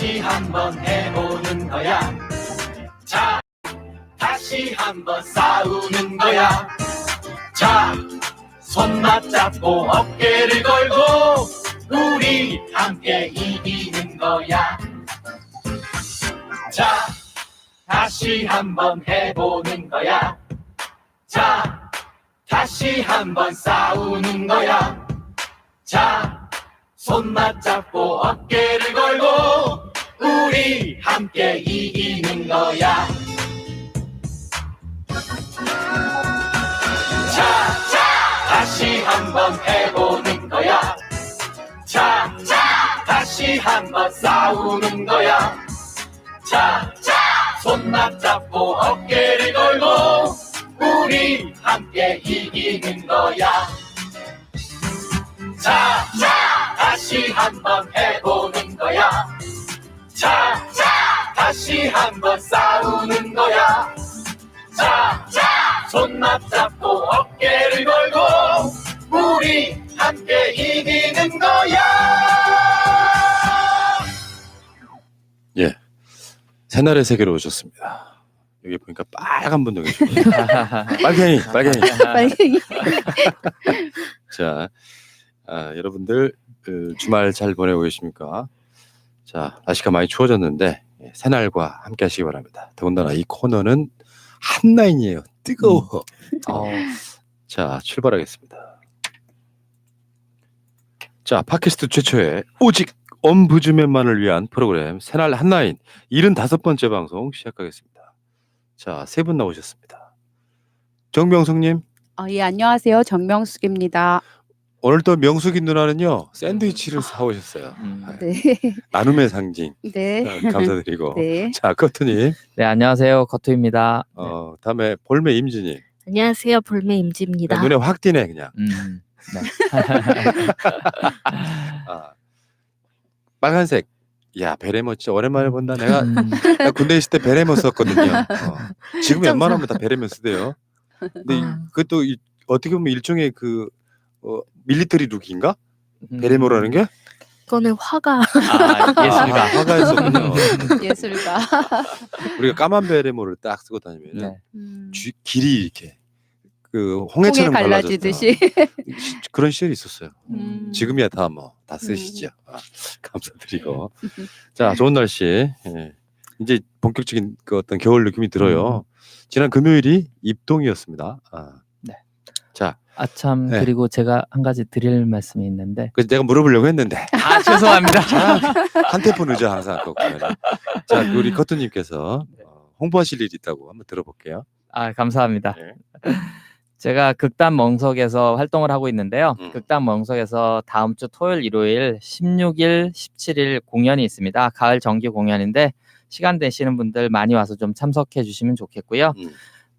다시 한번 해보는 거야. 자, 다시 한번 싸우는 거야. 자, 손 맞잡고 어깨를 걸고 우리 함께 이기는 거야. 자, 다시 한번 해보는 거야. 자, 다시 한번 싸우는 거야. 자, 손 맞잡고 어깨를 걸고 우리 함께 이기는 거야. 자, 다시 한번 해보는 거야. 자, 다시 한번 싸우는 거야. 자, 손 맞잡고 어깨를 걸고 우리 함께 이기는 거야. 자, 다시 한번 해보는 거야. 자, 다시 한번 싸우는 거야. 자, 손 맞잡고 어깨를 걸고 우리 함께 이기는 거야. 예, 새날의 세계로 오셨습니다. 여기 보니까 빨간 분도 계시고 빨갱이. 빨갱이. 자, 여러분들 그 주말 잘 보내고 계십니까? 자, 날씨가 많이 추워졌는데 새날과 함께 하시기 바랍니다. 더군다나 이 코너는 한라인이에요. 뜨거워. 자, 출발하겠습니다. 자, 팟캐스트 최초의 오직 엄부즈맨만을 위한 프로그램 새날 한라인 75번째 방송 시작하겠습니다. 자, 세 분 나오셨습니다. 정명숙님. 예, 안녕하세요. 정명숙입니다. 오늘 또 명숙이 누나는요 샌드위치를 사오셨어요. 네. 나눔의 상징. 네. 감사드리고. 네. 자, 커트님. 네, 안녕하세요. 거투입니다. 다음에 볼메 임진이. 안녕하세요. 볼메 임지입니다. 눈에 확 띄네 그냥. 네. 빨간색. 야, 베레모 진짜 오랜만에 본다. 내가 군대 있을 때 베레모 썼거든요. 지금 웬만하면 다 베레모 쓰대요. 근데 그것도 어떻게 보면 일종의 그 밀리터리 룩인가? 베레모라는 게? 이거는 화가 예술가. 화가였었군요. 예술가. 우리가 까만 베레모를 딱 쓰고 다니면 네. 길이 이렇게 그 홍해 홍해처럼 갈라지듯이. 그런 시절이 있었어요. 지금이야 다 다 음. 쓰시죠. 감사드리고. 자, 좋은 날씨. 예. 이제 본격적인 그 어떤 겨울 느낌이 들어요. 지난 금요일이 입동이었습니다. 네. 자, 아참 네. 그리고 제가 한 가지 드릴 말씀이 있는데. 그래서 내가 물어보려고 했는데 죄송합니다. 한 템포 늦어 항상. 자, 우리 커트님께서 홍보하실 일이 있다고 한번 들어볼게요. 감사합니다. 네. 제가 극단 멍석에서 활동을 하고 있는데요. 극단 멍석에서 다음 주 토요일, 일요일 16일, 17일 공연이 있습니다. 가을 정기 공연인데 시간 되시는 분들 많이 와서 좀 참석해 주시면 좋겠고요.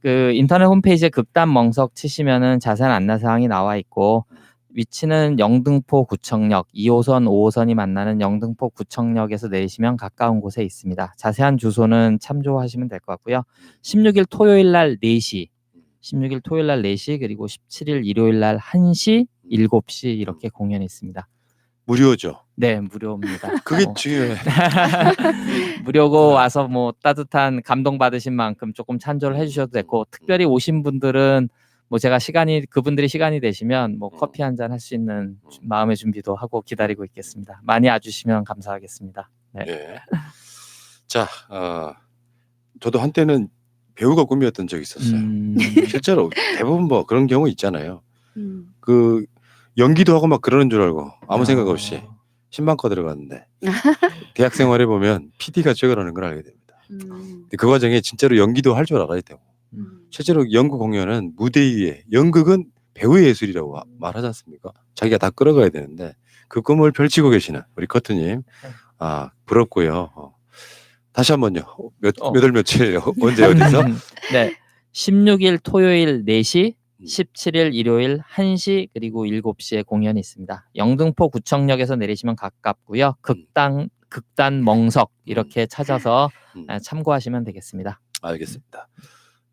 그 인터넷 홈페이지에 극단 멍석 치시면은 자세한 안내 사항이 나와 있고 위치는 영등포 구청역 2호선, 5호선이 만나는 영등포 구청역에서 내리시면 가까운 곳에 있습니다. 자세한 주소는 참조하시면 될 것 같고요. 16일 토요일 날 4시 16일 토요일 날 4시 그리고 17일 일요일 날 1시, 7시 이렇게 공연이 있습니다. 무료죠. 네, 무료입니다. 그게 중요해. 무료고 와서 뭐 따뜻한 감동 받으신 만큼 조금 찬조를 해주셔도 되고 특별히 오신 분들은 뭐 제가 그분들이 시간이 되시면 뭐 커피 한 잔 할 수 있는 마음의 준비도 하고 기다리고 있겠습니다. 많이 와주시면 감사하겠습니다. 네. 네. 자, 저도 한때는 배우가 꿈이었던 적이 있었어요. 실제로 대부분 뭐 그런 경우 있잖아요. 그 연기도 하고 막 그러는 줄 알고 아무 생각 없이 신방과 들어갔는데 대학 생활에 보면 PD가 최고라는 걸 알게 됩니다. 근데 그 과정에 진짜로 연기도 할 줄 알아야 되고 실제로 연극 공연은 무대 위에 연극은 배우의 예술이라고 말하지 않습니까? 자기가 다 끌어가야 되는데 그 꿈을 펼치고 계시는 우리 커트님 부럽고요. 다시 한번요. 몇 월 며칠 언제 어디서? 네. 16일 토요일 4시, 17일 일요일 1시 그리고 7시에 공연이 있습니다. 영등포 구청역에서 내리시면 가깝고요. 극단 멍석 이렇게 찾아서 참고하시면 되겠습니다. 알겠습니다.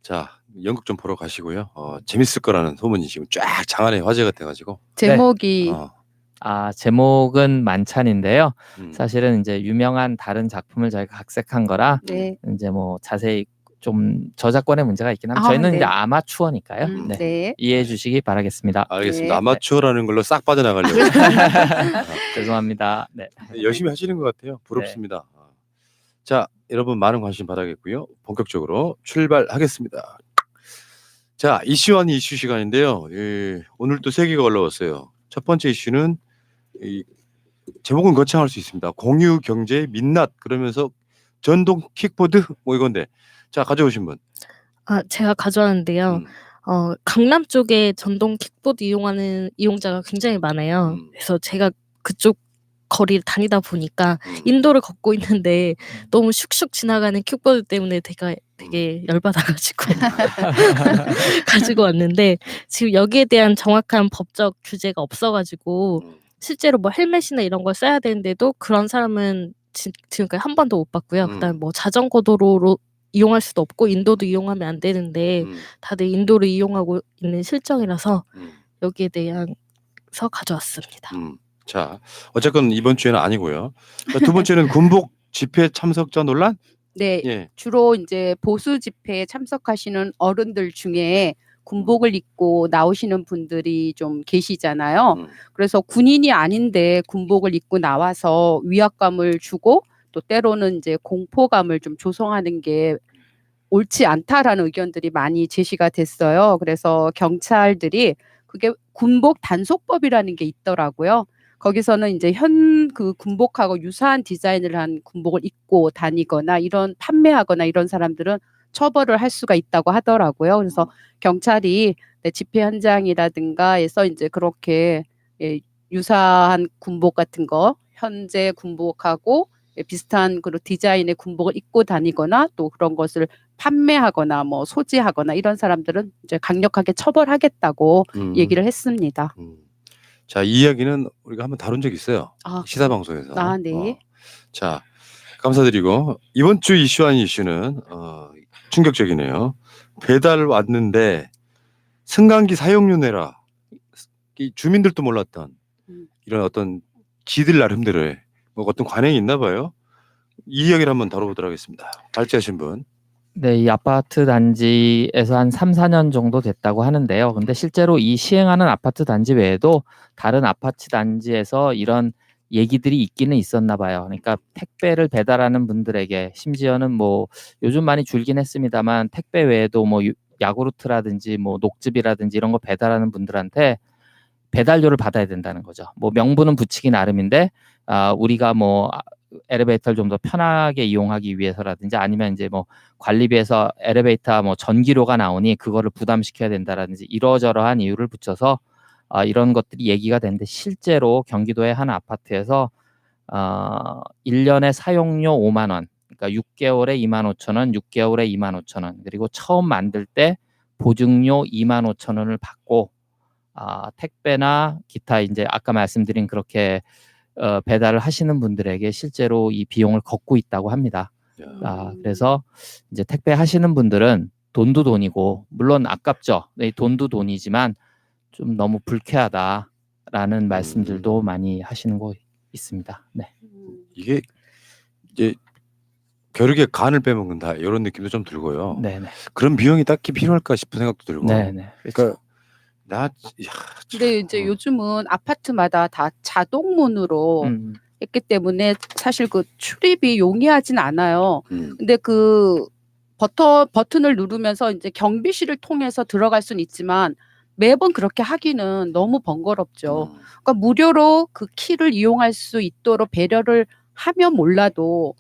자, 연극 좀 보러 가시고요. 재밌을 거라는 소문이 지금 쫙 장안에 화제가 돼가지고 제목이 제목은 만찬인데요. 음. 사실은 이제 유명한 다른 작품을 저희가 각색한 거라 네. 이제 뭐 자세히 좀 저작권의 문제가 있긴 한데 저희는 네. 이제 아마추어니까요. 네. 네. 이해해 주시기 바라겠습니다. 알겠습니다. 네. 아마추어라는 걸로 싹 빠져나가려고 죄송합니다. 네. 열심히 하시는 것 같아요. 부럽습니다. 자, 여러분 많은 관심 바라겠고요. 본격적으로 출발하겠습니다. 자, 이슈 아닌 이슈 시간인데요. 오늘 또 3개가 올라왔어요. 첫 번째 이슈는 제목은 거창할 수 있습니다. 공유 경제 민낯 그러면서 전동 킥보드 뭐 이건데. 자, 가져오신 분. 제가 가져왔는데요. 강남 쪽에 전동 킥보드 이용하는 이용자가 굉장히 많아요. 그래서 제가 그쪽 거리를 다니다 보니까 인도를 걷고 있는데 너무 슉슉 지나가는 킥보드 때문에 되게 열받아가지고 가지고 왔는데 지금 여기에 대한 정확한 법적 규제가 없어가지고 실제로 뭐 헬멧이나 이런 걸 써야 되는데도 그런 사람은 지금까지 한 번도 못 봤고요. 그다음 뭐 자전거 도로로 이용할 수도 없고 인도도 이용하면 안 되는데 다들 인도를 이용하고 있는 실정이라서 여기에 대해서 가져왔습니다. 자, 어쨌건 이번 주에는 아니고요. 두 번째는 군복 집회 참석자 논란? 네. 예. 주로 이제 보수 집회에 참석하시는 어른들 중에 군복을 입고 나오시는 분들이 좀 계시잖아요. 그래서 군인이 아닌데 군복을 입고 나와서 위압감을 주고 또 때로는 이제 공포감을 좀 조성하는 게 옳지 않다라는 의견들이 많이 제시가 됐어요. 그래서 경찰들이 그게 군복 단속법이라는 게 있더라고요. 거기서는 이제 그 군복하고 유사한 디자인을 한 군복을 입고 다니거나 이런 판매하거나 이런 사람들은 처벌을 할 수가 있다고 하더라고요. 그래서 경찰이 집회 현장이라든가에서 이제 그렇게 유사한 군복 같은 거 현재 군복하고 비슷한 그런 디자인의 군복을 입고 다니거나 또 그런 것을 판매하거나 뭐 소지하거나 이런 사람들은 이제 강력하게 처벌하겠다고 얘기를 했습니다. 자, 이 이야기는 우리가 한번 다룬 적이 있어요. 시사 방송에서. 네. 자, 감사드리고 이번 주 이슈 아닌 이슈는 충격적이네요. 배달 왔는데 승강기 사용료 내라. 이 주민들도 몰랐던 이런 어떤 지들 나름대로의 뭐 어떤 관행이 있나 봐요. 이 이야기를 한번 다뤄보도록 하겠습니다. 발제하신 분. 네, 이 아파트 단지에서 한 3, 4년 정도 됐다고 하는데요. 근데 실제로 이 시행하는 아파트 단지 외에도 다른 아파트 단지에서 이런 얘기들이 있기는 있었나 봐요. 그러니까 택배를 배달하는 분들에게 심지어는 뭐 요즘 많이 줄긴 했습니다만 택배 외에도 뭐 야구르트라든지 뭐 녹즙이라든지 이런 거 배달하는 분들한테 배달료를 받아야 된다는 거죠. 뭐 명분은 붙이기 나름인데 우리가 뭐 엘리베이터를 좀 더 편하게 이용하기 위해서라든지 아니면 이제 뭐 관리비에서 엘리베이터 뭐 전기료가 나오니 그거를 부담시켜야 된다라든지 이러저러한 이유를 붙여서 이런 것들이 얘기가 되는데 실제로 경기도의 한 아파트에서 1년에 사용료 5만 원, 그러니까 6개월에 2만 5천 원, 6개월에 2만 5천 원, 그리고 처음 만들 때 보증료 2만 5천 원을 받고 택배나 기타 이제 아까 말씀드린 그렇게 배달을 하시는 분들에게 실제로 이 비용을 걷고 있다고 합니다. 그래서 이제 택배 하시는 분들은 돈도 돈이고 물론 아깝죠. 돈도 돈이지만 좀 너무 불쾌하다라는 말씀들도 많이 하시는 거 있습니다. 네. 이게 이제 벼룩의 간을 빼먹는다 이런 느낌도 좀 들고요. 네네. 그런 비용이 딱히 필요할까 싶은 생각도 들고. 네네. 그러니까 근데 이제 요즘은 아파트마다 다 자동문으로 했기 때문에 사실 그 출입이 용이하진 않아요. 근데 그 버튼을 누르면서 이제 경비실을 통해서 들어갈 수는 있지만 매번 그렇게 하기는 너무 번거롭죠. 그러니까 무료로 그 키를 이용할 수 있도록 배려를 하면 몰라도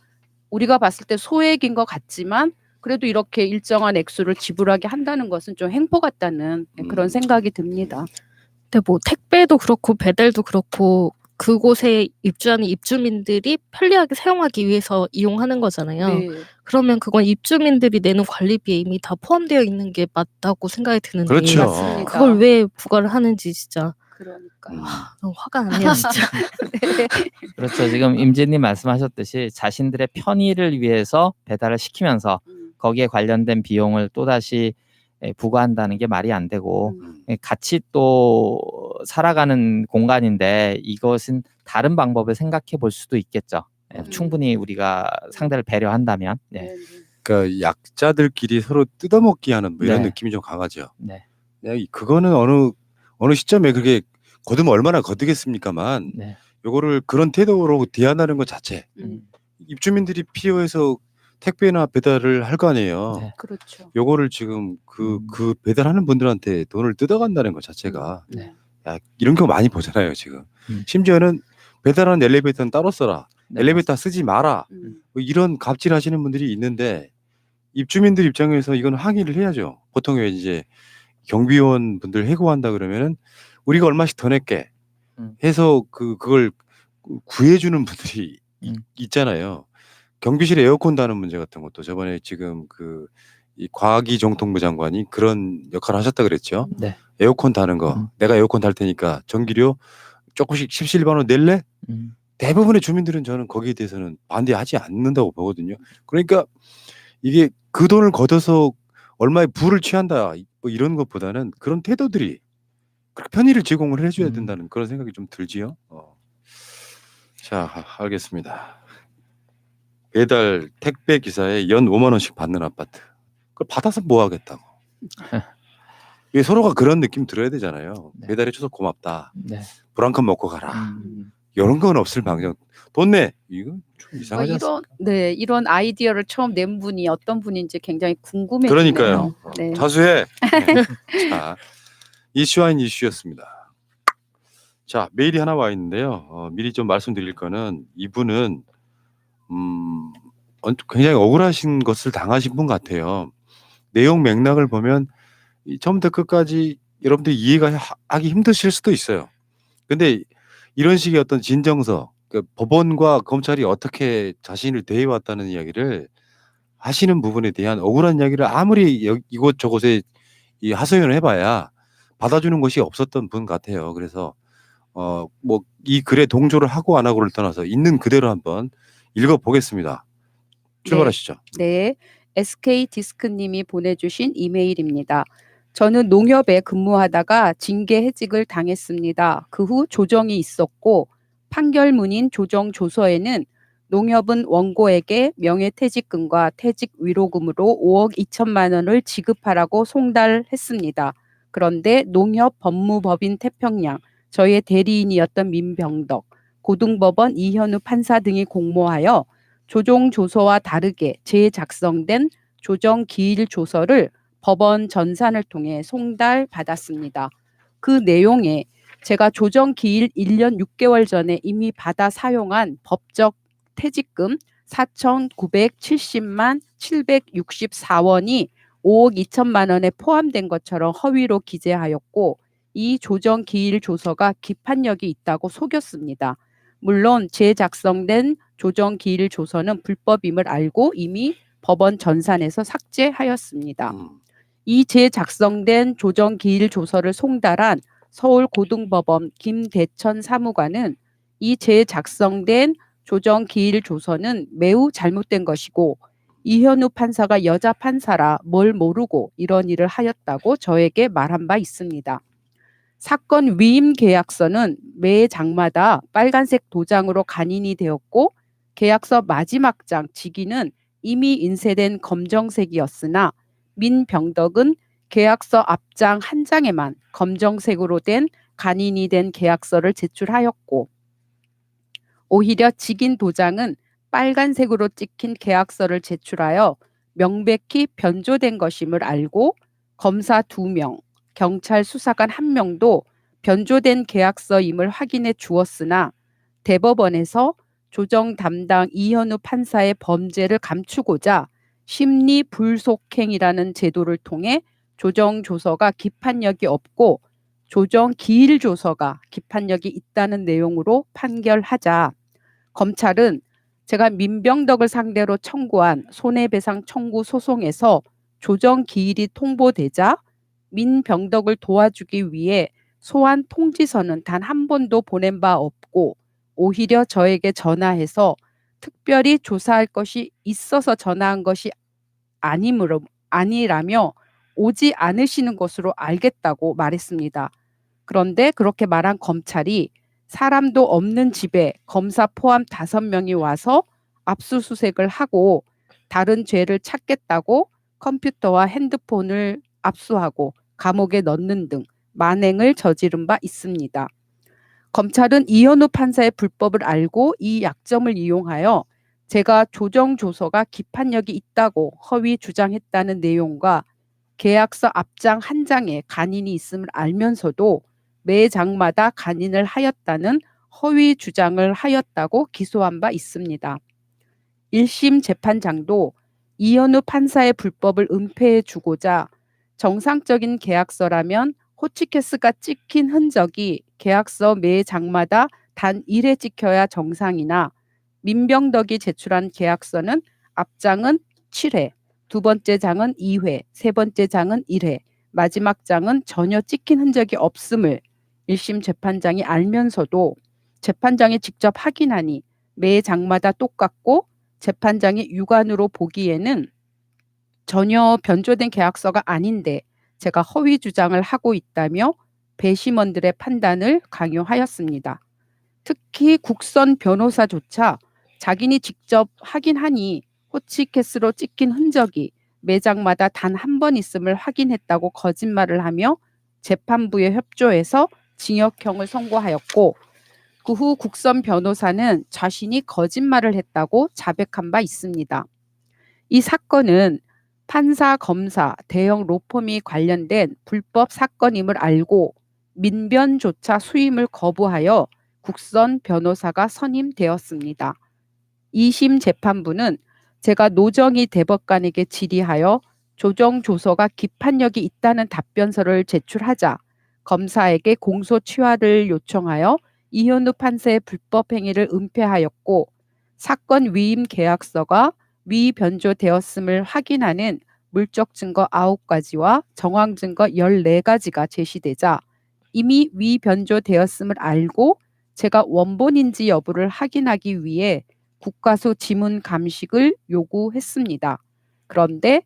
우리가 봤을 때 소액인 것 같지만 그래도 이렇게 일정한 액수를 지불하게 한다는 것은 좀 횡포 같다는 그런 생각이 듭니다. 근데 뭐 택배도 그렇고 배달도 그렇고 그곳에 입주하는 입주민들이 편리하게 사용하기 위해서 이용하는 거잖아요. 네. 그러면 그건 입주민들이 내는 관리비에 이미 다 포함되어 있는 게 맞다고 생각이 드는데 그렇죠. 맞습니다. 그걸 왜 부과를 하는지 진짜 그러니까. 너무 화가 나네요, 진짜. 네. 그렇죠. 지금 임진님 말씀하셨듯이 자신들의 편의를 위해서 배달을 시키면서 거기에 관련된 비용을 또다시 부과한다는 게 말이 안 되고 같이 또 살아가는 공간인데 이것은 다른 방법을 생각해 볼 수도 있겠죠. 충분히 우리가 상대를 배려한다면. 네. 그러니까 약자들끼리 서로 뜯어먹기 하는 뭐 이런 네. 느낌이 좀 강하죠. 네. 그거는 어느 시점에 그게 거두면 얼마나 거두겠습니까만 네. 요거를 그런 태도로 대한하는 것 자체 입주민들이 필요해서 택배나 배달을 할 거 아니에요. 네. 그렇죠. 요거를 지금 그 배달하는 분들한테 돈을 뜯어간다는 것 자체가 네. 야, 이런 거 많이 보잖아요 지금. 심지어는 배달하는 엘리베이터는 따로 써라. 네, 엘리베이터 쓰지 마라. 뭐 이런 갑질하시는 분들이 있는데 입주민들 입장에서 이건 항의를 해야죠. 보통 왜 이제 경비원 분들 해고한다 그러면은 우리가 얼마씩 더 낼게 해서 그걸 구해주는 분들이 있잖아요. 경비실에 에어컨 다는 문제 같은 것도 저번에 지금 이 과기정통부 장관이 그런 역할을 하셨다 그랬죠. 네. 에어컨 다는 거 내가 에어컨 달 테니까 전기료 조금씩 17만 원 낼래? 대부분의 주민들은 저는 거기에 대해서는 반대하지 않는다고 보거든요. 그러니까 이게 그 돈을 걷어서 얼마의 부를 취한다 뭐 이런 것보다는 그런 태도들이 그렇게 편의를 제공을 해줘야 된다는 그런 생각이 좀 들지요. 자, 알겠습니다. 배달 택배 기사에 연 5만 원씩 받는 아파트. 그걸 받아서 뭐 하겠다고. 이게 서로가 그런 느낌 들어야 되잖아요. 네. 배달해줘서 고맙다. 네. 불 한 칸 먹고 가라. 이런 건 없을 망정. 돈 내. 이건 좀 이상하지 않습니까? 이런 아이디어를 처음 낸 분이 어떤 분인지 굉장히 궁금해지네요. 그러니까요. 네. 자수해. 자, 이슈와인 이슈였습니다. 자, 메일이 하나 와 있는데요. 미리 좀 말씀드릴 거는 이분은 굉장히 억울하신 것을 당하신 분 같아요. 내용 맥락을 보면 처음부터 끝까지 여러분들이 이해가 하기 힘드실 수도 있어요. 근데 이런 식의 어떤 진정서, 법원과 검찰이 어떻게 자신을 대해왔다는 이야기를 하시는 부분에 대한 억울한 이야기를 아무리 이곳저곳에 이 하소연을 해봐야 받아주는 것이 없었던 분 같아요. 그래서 뭐 이 글에 동조를 하고 안 하고를 떠나서 있는 그대로 한번 읽어보겠습니다. 출발하시죠. 네. SK 디스크님이 보내주신 이메일입니다. 저는 농협에 근무하다가 징계 해직을 당했습니다. 그 후 조정이 있었고 판결문인 조정 조서에는 농협은 원고에게 명예퇴직금과 퇴직 위로금으로 5억 2천만 원을 지급하라고 송달했습니다. 그런데 농협 법무법인 태평양, 저의 대리인이었던 민병덕, 고등법원 이현우 판사 등이 공모하여 조정 조서와 다르게 재작성된 조정 기일 조서를 법원 전산을 통해 송달받았습니다. 그 내용에 제가 조정 기일 1년 6개월 전에 이미 받아 사용한 법적 퇴직금 4,970만 764원이 5억 2천만 원에 포함된 것처럼 허위로 기재하였고 이 조정 기일 조서가 기판력이 있다고 속였습니다. 물론 재작성된 조정 기일 조서는 불법임을 알고 이미 법원 전산에서 삭제하였습니다. 이 재작성된 조정 기일 조서를 송달한 서울고등법원 김대천 사무관은 이 재작성된 조정 기일 조서는 매우 잘못된 것이고 이현우 판사가 여자 판사라 뭘 모르고 이런 일을 하였다고 저에게 말한 바 있습니다. 사건 위임 계약서는 매 장마다 빨간색 도장으로 간인이 되었고 계약서 마지막 장 지기는 이미 인쇄된 검정색이었으나 민병덕은 계약서 앞장 한 장에만 검정색으로 된 간인이 된 계약서를 제출하였고 오히려 직인 도장은 빨간색으로 찍힌 계약서를 제출하여 명백히 변조된 것임을 알고 검사 2명, 경찰 수사관 1명도 변조된 계약서임을 확인해 주었으나 대법원에서 조정 담당 이현우 판사의 범죄를 감추고자 심리 불속행이라는 제도를 통해 조정 조서가 기판력이 없고 조정 기일 조서가 기판력이 있다는 내용으로 판결하자 검찰은 제가 민병덕을 상대로 청구한 손해배상 청구 소송에서 조정 기일이 통보되자 민병덕을 도와주기 위해 소환 통지서는 단 한 번도 보낸 바 없고 오히려 저에게 전화해서 특별히 조사할 것이 있어서 전화한 것이 아니라며 오지 않으시는 것으로 알겠다고 말했습니다. 그런데 그렇게 말한 검찰이 사람도 없는 집에 검사 포함 5명이 와서 압수수색을 하고 다른 죄를 찾겠다고 컴퓨터와 핸드폰을 압수하고 감옥에 넣는 등 만행을 저지른 바 있습니다. 검찰은 이현우 판사의 불법을 알고 이 약점을 이용하여 제가 조정조서가 기판력이 있다고 허위 주장했다는 내용과 계약서 앞장 한 장에 간인이 있음을 알면서도 매 장마다 간인을 하였다는 허위 주장을 하였다고 기소한 바 있습니다. 1심 재판장도 이현우 판사의 불법을 은폐해 주고자 정상적인 계약서라면 호치키스가 찍힌 흔적이 계약서 매 장마다 단 1회 찍혀야 정상이나 민병덕이 제출한 계약서는 앞장은 7회, 두 번째 장은 2회, 세 번째 장은 1회, 마지막 장은 전혀 찍힌 흔적이 없음을 1심 재판장이 알면서도 재판장이 직접 확인하니 매 장마다 똑같고 재판장이 육안으로 보기에는 전혀 변조된 계약서가 아닌데 제가 허위 주장을 하고 있다며 배심원들의 판단을 강요하였습니다. 특히 국선 변호사조차 자기니 직접 확인하니 호치키스로 찍힌 흔적이 매장마다 단 한 번 있음을 확인했다고 거짓말을 하며 재판부에 협조해서 징역형을 선고하였고 그 후 국선 변호사는 자신이 거짓말을 했다고 자백한 바 있습니다. 이 사건은 판사, 검사, 대형 로펌이 관련된 불법 사건임을 알고 민변조차 수임을 거부하여 국선 변호사가 선임되었습니다. 2심 재판부는 제가 노정희 대법관에게 질의하여 조정조서가 기판력이 있다는 답변서를 제출하자 검사에게 공소 취하를 요청하여 이현우 판사의 불법 행위를 은폐하였고 사건 위임 계약서가 위변조되었음을 확인하는 물적 증거 9가지와 정황 증거 14가지가 제시되자 이미 위변조되었음을 알고 제가 원본인지 여부를 확인하기 위해 국가수 지문 감식을 요구했습니다. 그런데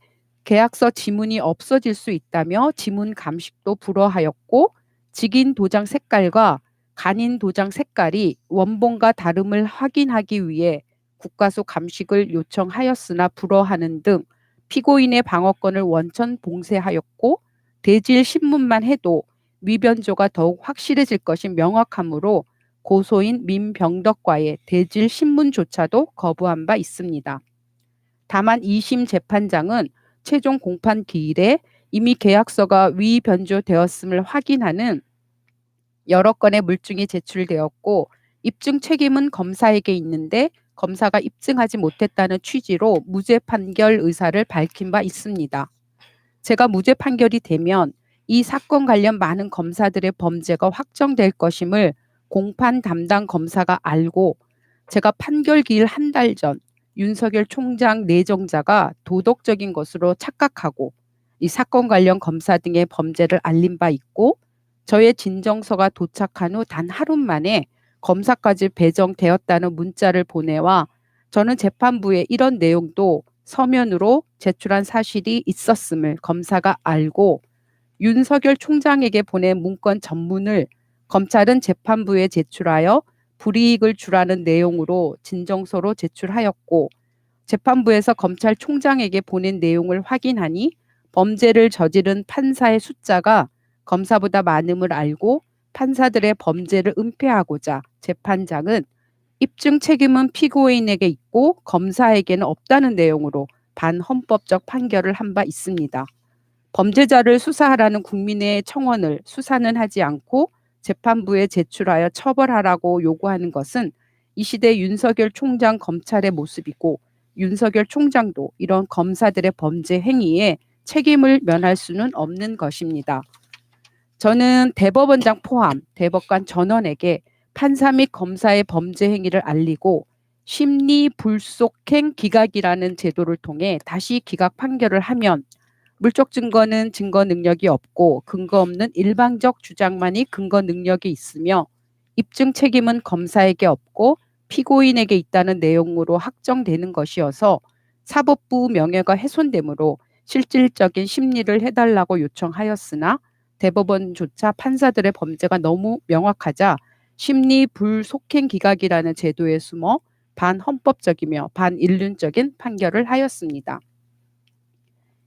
계약서 지문이 없어질 수 있다며 지문 감식도 불허하였고 직인 도장 색깔과 간인 도장 색깔이 원본과 다름을 확인하기 위해 국가수 감식을 요청하였으나 불허하는 등 피고인의 방어권을 원천 봉쇄하였고 대질 신문만 해도 위변조가 더욱 확실해질 것이 명확하므로 고소인 민병덕과의 대질 신문조차도 거부한 바 있습니다. 다만 2심 재판장은 최종 공판 기일에 이미 계약서가 위변조되었음을 확인하는 여러 건의 물증이 제출되었고 입증 책임은 검사에게 있는데 검사가 입증하지 못했다는 취지로 무죄 판결 의사를 밝힌 바 있습니다. 제가 무죄 판결이 되면 이 사건 관련 많은 검사들의 범죄가 확정될 것임을 공판 담당 검사가 알고 제가 판결 기일 한 달 전 윤석열 총장 내정자가 도덕적인 것으로 착각하고 이 사건 관련 검사 등의 범죄를 알린 바 있고 저의 진정서가 도착한 후 단 하루 만에 검사까지 배정되었다는 문자를 보내와 저는 재판부에 이런 내용도 서면으로 제출한 사실이 있었음을 검사가 알고 윤석열 총장에게 보낸 문건 전문을 검찰은 재판부에 제출하여 불이익을 주라는 내용으로 진정서로 제출하였고 재판부에서 검찰총장에게 보낸 내용을 확인하니 범죄를 저지른 판사의 숫자가 검사보다 많음을 알고 판사들의 범죄를 은폐하고자 재판장은 입증 책임은 피고인에게 있고 검사에게는 없다는 내용으로 반헌법적 판결을 한 바 있습니다. 범죄자를 수사하라는 국민의 청원을 수사는 하지 않고 재판부에 제출하여 처벌하라고 요구하는 것은 이 시대 윤석열 총장 검찰의 모습이고 윤석열 총장도 이런 검사들의 범죄 행위에 책임을 면할 수는 없는 것입니다. 저는 대법원장 포함 대법관 전원에게 판사 및 검사의 범죄 행위를 알리고 심리 불속행 기각이라는 제도를 통해 다시 기각 판결을 하면 물적 증거는 증거 능력이 없고 근거 없는 일방적 주장만이 근거 능력이 있으며 입증 책임은 검사에게 없고 피고인에게 있다는 내용으로 확정되는 것이어서 사법부 명예가 훼손되므로 실질적인 심리를 해달라고 요청하였으나 대법원조차 판사들의 범죄가 너무 명확하자 심리 불속행 기각이라는 제도에 숨어 반헌법적이며 반인륜적인 판결을 하였습니다.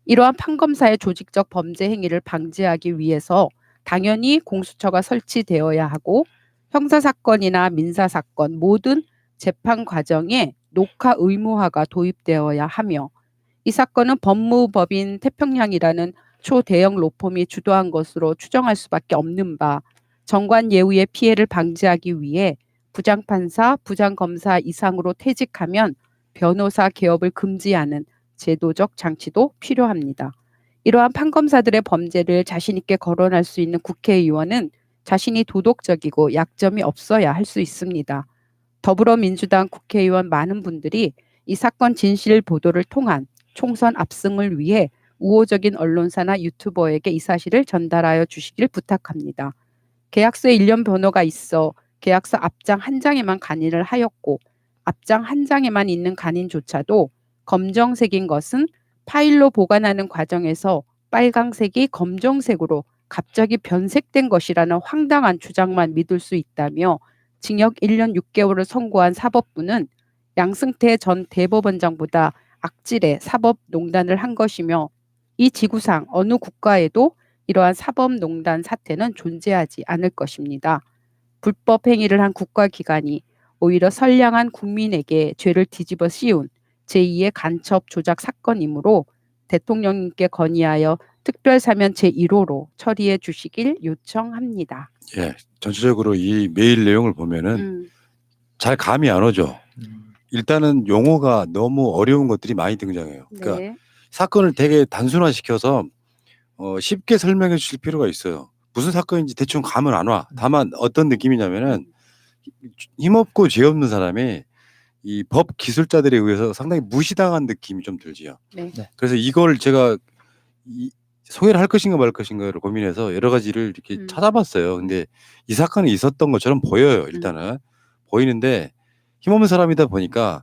이러한 판검사의 조직적 범죄 행위를 방지하기 위해서 당연히 공수처가 설치되어야 하고 형사사건이나 민사사건 모든 재판 과정에 녹화 의무화가 도입되어야 하며 이 사건은 법무법인 태평양이라는 초대형 로펌이 주도한 것으로 추정할 수밖에 없는 바 정관 예우의 피해를 방지하기 위해 부장판사, 부장검사 이상으로 퇴직하면 변호사 개업을 금지하는 제도적 장치도 필요합니다. 이러한 판검사들의 범죄를 자신 있게 거론할 수 있는 국회의원은 자신이 도덕적이고 약점이 없어야 할 수 있습니다. 더불어민주당 국회의원 많은 분들이 이 사건 진실 보도를 통한 총선 압승을 위해 우호적인 언론사나 유튜버에게 이 사실을 전달하여 주시길 부탁합니다. 계약서에 일련 번호가 있어 계약서 앞장 한 장에만 간인을 하였고 앞장 한 장에만 있는 간인조차도 검정색인 것은 파일로 보관하는 과정에서 빨강색이 검정색으로 갑자기 변색된 것이라는 황당한 주장만 믿을 수 있다며 징역 1년 6개월을 선고한 사법부는 양승태 전 대법원장보다 악질의 사법농단을 한 것이며 이 지구상 어느 국가에도 이러한 사법농단 사태는 존재하지 않을 것입니다. 불법 행위를 한 국가기관이 오히려 선량한 국민에게 죄를 뒤집어 씌운 제2의 간첩 조작 사건이므로 대통령님께 건의하여 특별사면 제1호로 처리해 주시길 요청합니다. 예, 전체적으로 이 메일 내용을 보면은 잘 감이 안 오죠. 일단은 용어가 너무 어려운 것들이 많이 등장해요. 그러니까 네. 사건을 되게 단순화시켜서 쉽게 설명해 주실 필요가 있어요. 무슨 사건인지 대충 감은 안 와. 다만 어떤 느낌이냐면은 힘없고 죄 없는 사람이 이 법 기술자들에 의해서 상당히 무시당한 느낌이 좀 들지요. 네. 그래서 이걸 제가 소개를 할 것인가 말 것인가를 고민해서 여러 가지를 이렇게 찾아봤어요. 근데 이 사건이 있었던 것처럼 보여요. 일단은 보이는데 힘없는 사람이다 보니까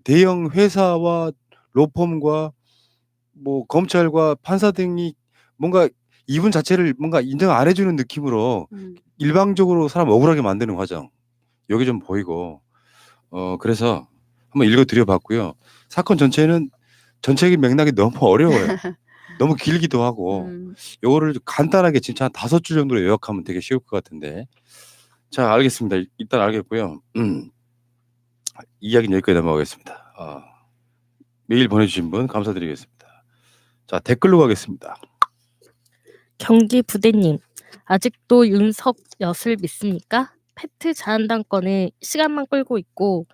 대형 회사와 로펌과 뭐 검찰과 판사 등이 뭔가 이분 자체를 뭔가 인정 안 해주는 느낌으로 일방적으로 사람 억울하게 만드는 과정. 여기 좀 보이고 그래서 한번 읽어드려봤고요. 사건 전체는 전체적인 맥락이 너무 어려워요. 너무 길기도 하고 요거를 간단하게 진짜 한 5줄 정도로 요약하면 되게 쉬울 것 같은데 자 알겠습니다. 일단 알겠고요. 이야기는 여기까지 넘어가겠습니다. 메일 보내주신 분 감사드리겠습니다. 자 댓글로 가겠습니다. 경기 부대님, 아직도 윤석 엿을 믿습니까? 패트 자한당 건은 시간만 끌고 있고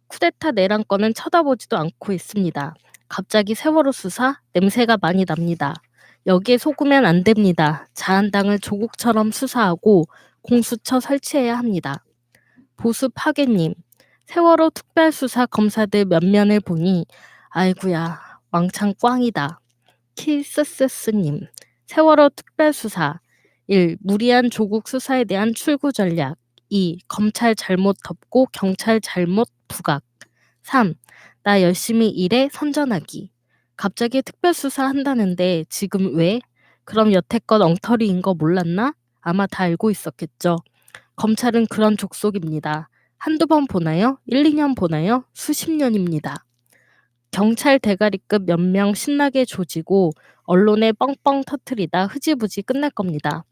쿠데타 내란 건은 쳐다보지도 않고 있습니다. 갑자기 세월호 수사 냄새가 많이 납니다. 여기에 속으면 안 됩니다. 자한당을 조국처럼 수사하고 공수처 설치해야 합니다. 보수 파괴님, 세월호 특별수사 검사들 면면을 보니 아이구야 왕창 꽝이다. 키스스스님, 세월호 특별수사 1. 무리한 조국 수사에 대한 출구 전략 2. 검찰 잘못 덮고 경찰 잘못 부각 3. 나 열심히 일해 선전하기. 갑자기 특별수사 한다는데 지금 왜? 그럼 여태껏 엉터리인 거 몰랐나? 아마 다 알고 있었겠죠. 검찰은 그런 족속입니다. 한두 번 보나요? 1, 2년 보나요? 수십 년입니다. 경찰 대가리급 몇 명 신나게 조지고 언론에 뻥뻥 터트리다 흐지부지 끝날 겁니다.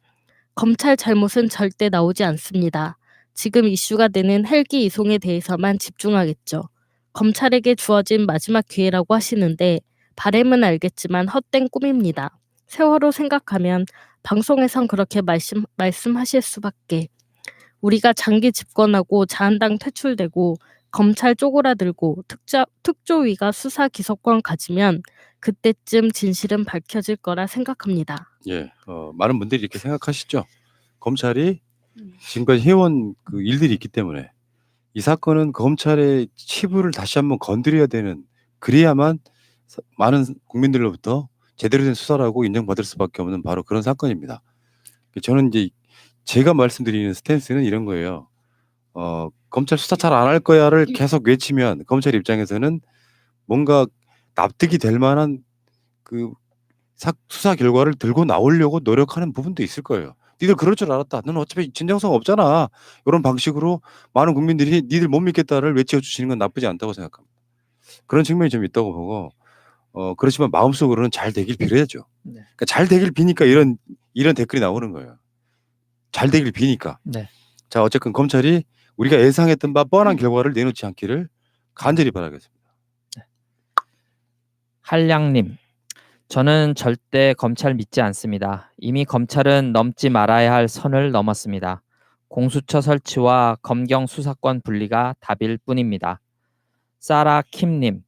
검찰 잘못은 절대 나오지 않습니다. 지금 이슈가 되는 헬기 이송에 대해서만 집중하겠죠. 검찰에게 주어진 마지막 기회라고 하시는데 바램은 알겠지만 헛된 꿈입니다. 세월호 생각하면 방송에선 그렇게 말씀하실 수밖에. 우리가 장기 집권하고 자한당 퇴출되고 검찰 쪼그라들고 특조위가 수사 기소권 가지면 그때쯤 진실은 밝혀질 거라 생각합니다. 예, 많은 분들이 이렇게 생각하시죠. 검찰이 지금까지 해온 그 일들이 있기 때문에 이 사건은 검찰의 치부를 다시 한번 건드려야 되는 그래야만 많은 국민들로부터 제대로 된 수사라고 인정받을 수밖에 없는 바로 그런 사건입니다. 저는 이제 제가 말씀드리는 스탠스는 이런 거예요. 검찰 수사 잘 안 할 거야를 계속 외치면 검찰 입장에서는 뭔가 납득이 될 만한 그 수사 결과를 들고 나오려고 노력하는 부분도 있을 거예요. 니들 그럴 줄 알았다. 너는 어차피 진정성 없잖아. 이런 방식으로 많은 국민들이 니들 못 믿겠다를 외쳐주시는 건 나쁘지 않다고 생각합니다. 그런 측면이 좀 있다고 보고 그렇지만 마음속으로는 잘 되길 빌어야죠. 네. 그러니까 잘 되길 비니까 이런 댓글이 나오는 거예요. 잘 되길 비니까. 네. 자, 어쨌든 검찰이 우리가 예상했던 바 뻔한 결과를 내놓지 않기를 간절히 바라겠습니다. 한량님, 저는 절대 검찰 믿지 않습니다. 이미 검찰은 넘지 말아야 할 선을 넘었습니다. 공수처 설치와 검경 수사권 분리가 답일 뿐입니다. 사라 킴님,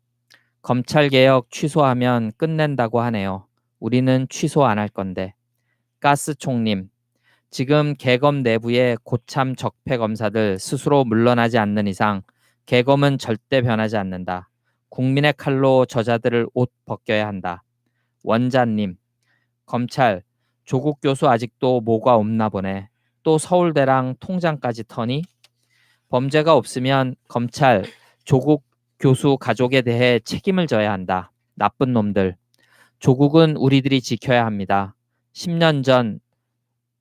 검찰개혁 취소하면 끝낸다고 하네요. 우리는 취소 안 할 건데. 가스총님, 지금 개검 내부의 고참 적폐 검사들 스스로 물러나지 않는 이상 개검은 절대 변하지 않는다. 국민의 칼로 저자들을 옷 벗겨야 한다. 원자님, 검찰, 조국 교수 아직도 뭐가 없나 보네. 또 서울대랑 통장까지 터니? 범죄가 없으면 검찰, 조국 교수 가족에 대해 책임을 져야 한다. 나쁜 놈들. 조국은 우리들이 지켜야 합니다. 10년 전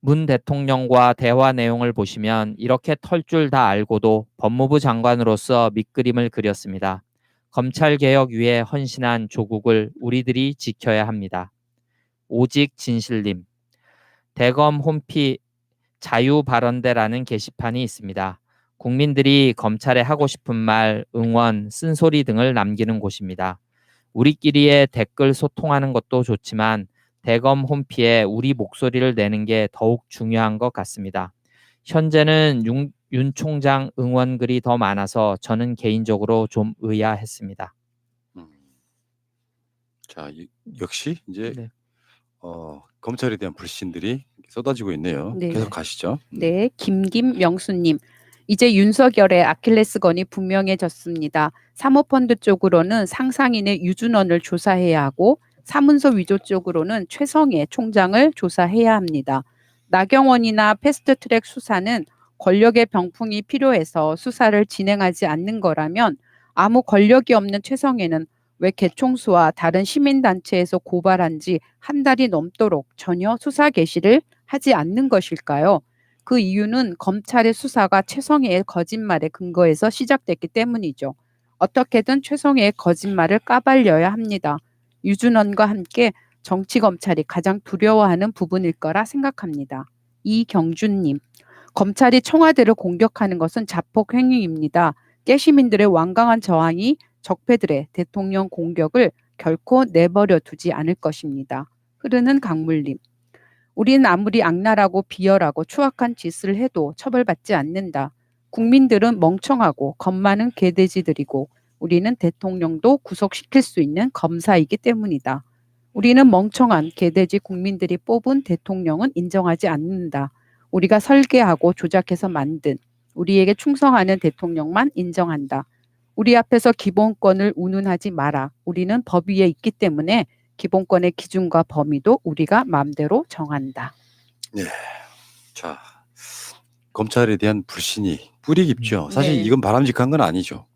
문 대통령과 대화 내용을 보시면 이렇게 털 줄 다 알고도 법무부 장관으로서 밑그림을 그렸습니다. 검찰개혁 위해 헌신한 조국을 우리들이 지켜야 합니다. 오직 진실님, 대검 홈피 자유발언대라는 게시판이 있습니다. 국민들이 검찰에 하고 싶은 말, 응원, 쓴소리 등을 남기는 곳입니다. 우리끼리의 댓글 소통하는 것도 좋지만 대검 홈피에 우리 목소리를 내는 게 더욱 중요한 것 같습니다. 현재는 윤 총장 응원글이 더 많아서 저는 개인적으로 좀 의아했습니다. 자, 역시 이제 네. 검찰에 대한 불신들이 쏟아지고 있네요. 네. 계속 가시죠. 네, 김명수님. 이제 윤석열의 아킬레스건이 분명해졌습니다. 사모펀드 쪽으로는 상상인의 유준헌을 조사해야 하고 사문서 위조 쪽으로는 최성해 총장을 조사해야 합니다. 나경원이나 패스트트랙 수사는 권력의 병풍이 필요해서 수사를 진행하지 않는 거라면 아무 권력이 없는 최성해는 왜 개총수와 다른 시민단체에서 고발한 지 한 달이 넘도록 전혀 수사 개시를 하지 않는 것일까요? 그 이유는 검찰의 수사가 최성해의 거짓말에 근거해서 시작됐기 때문이죠. 어떻게든 최성해의 거짓말을 까발려야 합니다. 유준헌과 함께 정치검찰이 가장 두려워하는 부분일 거라 생각합니다. 이경준님, 검찰이 청와대를 공격하는 것은 자폭 행위입니다. 깨시민들의 완강한 저항이 적폐들의 대통령 공격을 결코 내버려 두지 않을 것입니다. 흐르는 강물님, 우리는 아무리 악랄하고 비열하고 추악한 짓을 해도 처벌받지 않는다. 국민들은 멍청하고 겁 많은 개돼지들이고 우리는 대통령도 구속시킬 수 있는 검사이기 때문이다. 우리는 멍청한 개돼지 국민들이 뽑은 대통령은 인정하지 않는다. 우리가 설계하고 조작해서 만든 우리에게 충성하는 대통령만 인정한다. 우리 앞에서 기본권을 운운하지 마라. 우리는 법 위에 있기 때문에 기본권의 기준과 범위도 우리가 마음대로 정한다. 네. 자, 검찰에 대한 불신이 뿌리 깊죠. 사실 네. 이건 바람직한 건 아니죠.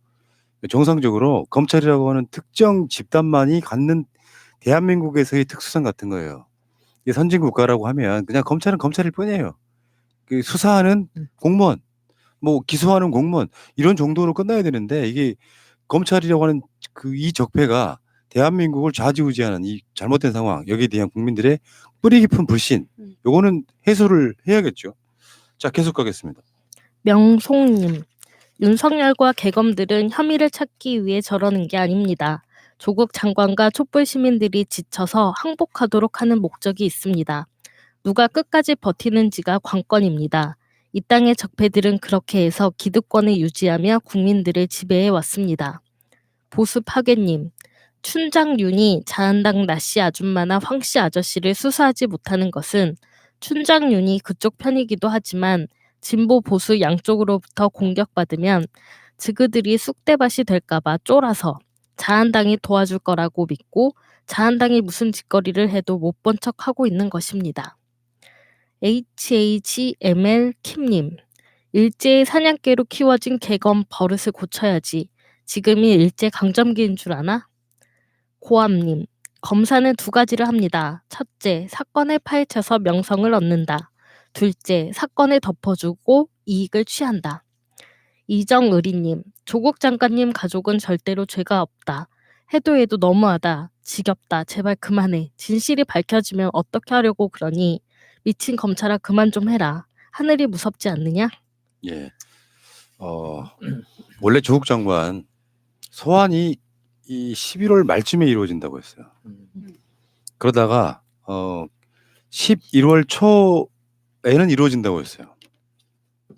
정상적으로 검찰이라고 하는 특정 집단만이 갖는 대한민국에서의 특수성 같은 거예요. 이게 선진국가라고 하면 그냥 검찰은 검찰일 뿐이에요. 그 수사하는 공무원, 뭐 기소하는 공무원 이런 정도로 끝나야 되는데 이게 검찰이라고 하는 이 적폐가 대한민국을 좌지우지하는 이 잘못된 상황, 여기에 대한 국민들의 뿌리 깊은 불신, 요거는 해소를 해야겠죠. 자, 계속 가겠습니다. 명송님, 윤석열과 개검들은 혐의를 찾기 위해 저러는 게 아닙니다. 조국 장관과 촛불 시민들이 지쳐서 항복하도록 하는 목적이 있습니다. 누가 끝까지 버티는지가 관건입니다. 이 땅의 적폐들은 그렇게 해서 기득권을 유지하며 국민들을 지배해 왔습니다. 보수 파괴님, 춘장윤이 자한당 나씨 아줌마나 황씨 아저씨를 수사하지 못하는 것은 춘장윤이 그쪽 편이기도 하지만 진보 보수 양쪽으로부터 공격받으면 그들이 쑥대밭이 될까봐 쫄아서 자한당이 도와줄 거라고 믿고 자한당이 무슨 짓거리를 해도 못 본 척하고 있는 것입니다. HHML 킴님, 일제의 사냥개로 키워진 개검 버릇을 고쳐야지. 지금이 일제 강점기인 줄 아나? 고암님, 검사는 두 가지를 합니다. 첫째, 사건을 파헤쳐서 명성을 얻는다. 둘째, 사건을 덮어주고 이익을 취한다. 이정의리님, 조국 장관님 가족은 절대로 죄가 없다. 해도 해도 너무하다. 지겹다. 제발 그만해. 진실이 밝혀지면 어떻게 하려고 그러니? 미친 검찰아 그만 좀 해라. 하늘이 무섭지 않느냐? 예. 원래 조국 장관 소환이 이 11월 말쯤에 이루어진다고 했어요. 그러다가 11월 초에는 이루어진다고 했어요.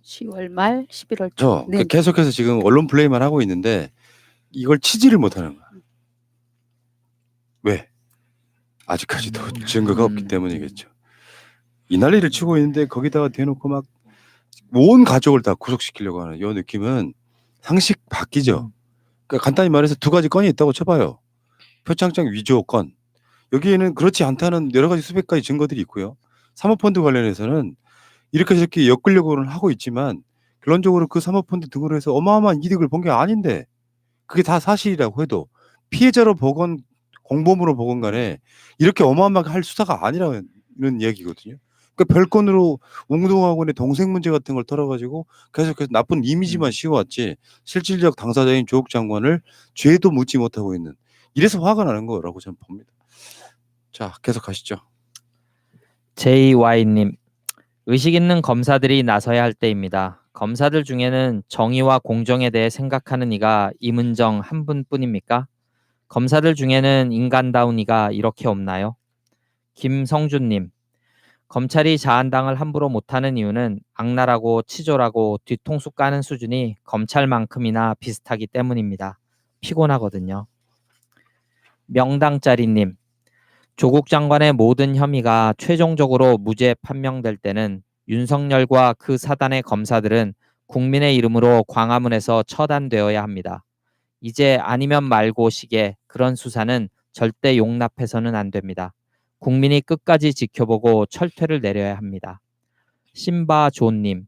10월 말, 11월 초. 저 네. 계속해서 지금 언론 플레이만 하고 있는데 이걸 치지를 못하는 거야. 왜? 아직까지도 증거가 없기 때문이겠죠. 이 난리를 치고 있는데 거기다가 대놓고 막 온 가족을 다 구속시키려고 하는 이 느낌은 상식 바뀌죠. 그러니까 간단히 말해서 두 가지 건이 있다고 쳐봐요. 표창장 위조 건. 여기에는 그렇지 않다는 여러 가지 수백 가지 증거들이 있고요. 사모펀드 관련해서는 이렇게 저렇게 엮으려고는 하고 있지만 결론적으로 그 사모펀드 등으로 해서 어마어마한 이득을 본 게 아닌데 그게 다 사실이라고 해도 피해자로 보건 공범으로 보건 간에 이렇게 어마어마하게 할 수사가 아니라는 이야기거든요. 그러니까 별건으로 웅동학원의 동생 문제 같은 걸 털어가지고 계속해서 나쁜 이미지만 씌워왔지 실질적 당사자인 조국 장관을 죄도 묻지 못하고 있는 이래서 화가 나는 거라고 저는 봅니다. 자, 계속 하시죠. JY님, 의식 있는 검사들이 나서야 할 때입니다. 검사들 중에는 정의와 공정에 대해 생각하는 이가 임은정 한 분뿐입니까? 검사들 중에는 인간다운 이가 이렇게 없나요? 김성준님, 검찰이 자한당을 함부로 못하는 이유는 악랄하고 치졸하고 뒤통수 까는 수준이 검찰만큼이나 비슷하기 때문입니다. 피곤하거든요. 명당짜리님, 조국 장관의 모든 혐의가 최종적으로 무죄 판명될 때는 윤석열과 그 사단의 검사들은 국민의 이름으로 광화문에서 처단되어야 합니다. 이제 아니면 말고 식의 그런 수사는 절대 용납해서는 안 됩니다. 국민이 끝까지 지켜보고 철퇴를 내려야 합니다. 신바존님,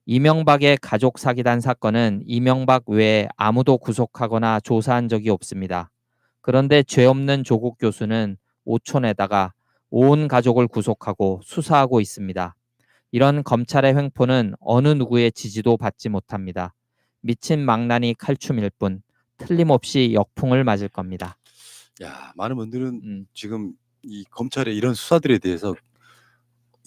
이명박의 가족 사기단 사건은 이명박 외에 아무도 구속하거나 조사한 적이 없습니다. 그런데 죄 없는 조국 교수는 오촌에다가 온 가족을 구속하고 수사하고 있습니다. 이런 검찰의 횡포는 어느 누구의 지지도 받지 못합니다. 미친 망나니 칼춤일 뿐 틀림없이 역풍을 맞을 겁니다. 야, 많은 분들은 지금 이 검찰의 이런 수사들에 대해서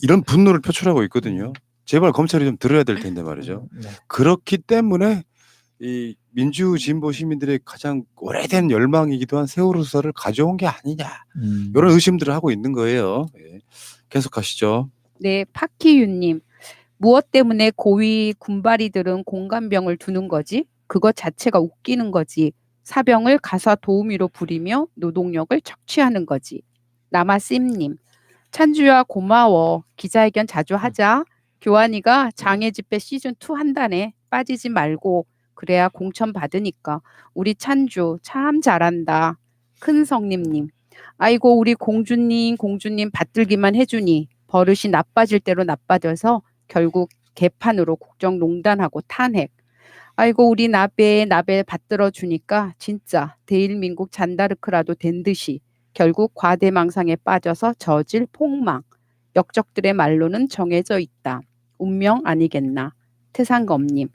이런 분노를 표출하고 있거든요. 제발 검찰이 좀 들어야 될 텐데 말이죠. 네. 그렇기 때문에 이 민주 진보 시민들의 가장 오래된 열망이기도 한 세월호 수사를 가져온 게 아니냐 이런 의심들을 하고 있는 거예요. 예. 계속하시죠. 네, 파키유님. 무엇 때문에 고위 군바리들은 공감병을 두는 거지? 그것 자체가 웃기는 거지. 사병을 가사 도우미로 부리며 노동력을 착취하는 거지. 나마씀님. 찬주야 고마워. 기자회견 자주 하자. 교환이가 장애 집회 시즌2 한다네. 빠지지 말고. 그래야 공천 받으니까. 우리 찬주 참 잘한다. 큰성님님. 아이고 우리 공주님 받들기만 해주니 버릇이 나빠질 대로 나빠져서 결국 개판으로 국정농단하고 탄핵. 아이고 우리 나베 받들어 주니까 진짜 대일민국 잔다르크라도 된 듯이 결국 과대망상에 빠져서 저질 폭망. 역적들의 말로는 정해져 있다. 운명 아니겠나. 태상검님.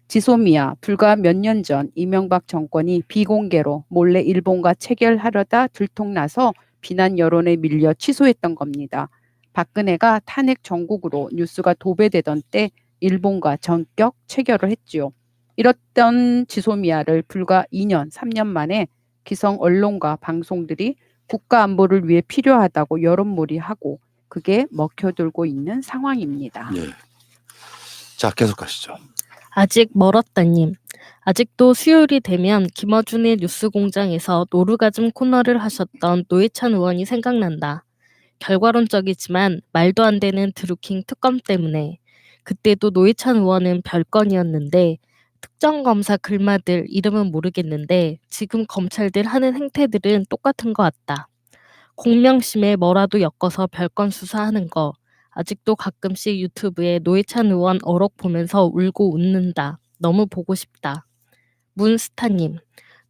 지소미아 불과 몇 년 전 이명박 정권이 비공개로 몰래 일본과 체결하려다 들통나서 비난 여론에 밀려 취소했던 겁니다. 박근혜가 탄핵 정국으로 뉴스가 도배되던 때 일본과 전격 체결을 했지요. 이렇던 지소미아를 불과 2년, 3년 만에 기성 언론과 방송들이 국가 안보를 위해 필요하다고 여론몰이하고 그게 먹혀들고 있는 상황입니다. 예. 자, 계속하시죠. 아직 멀었다님. 아직도 수요일이 되면 김어준의 뉴스공장에서 노루가즘 코너를 하셨던 노회찬 의원이 생각난다. 결과론적이지만 말도 안 되는 드루킹 특검 때문에 그때도 노회찬 의원은 별건이었는데 특정 검사 글마들 이름은 모르겠는데 지금 검찰들 하는 행태들은 똑같은 것 같다. 공명심에 뭐라도 엮어서 별건 수사하는 거. 아직도 가끔씩 유튜브에 노회찬 의원 어록 보면서 울고 웃는다. 너무 보고 싶다. 문스타님.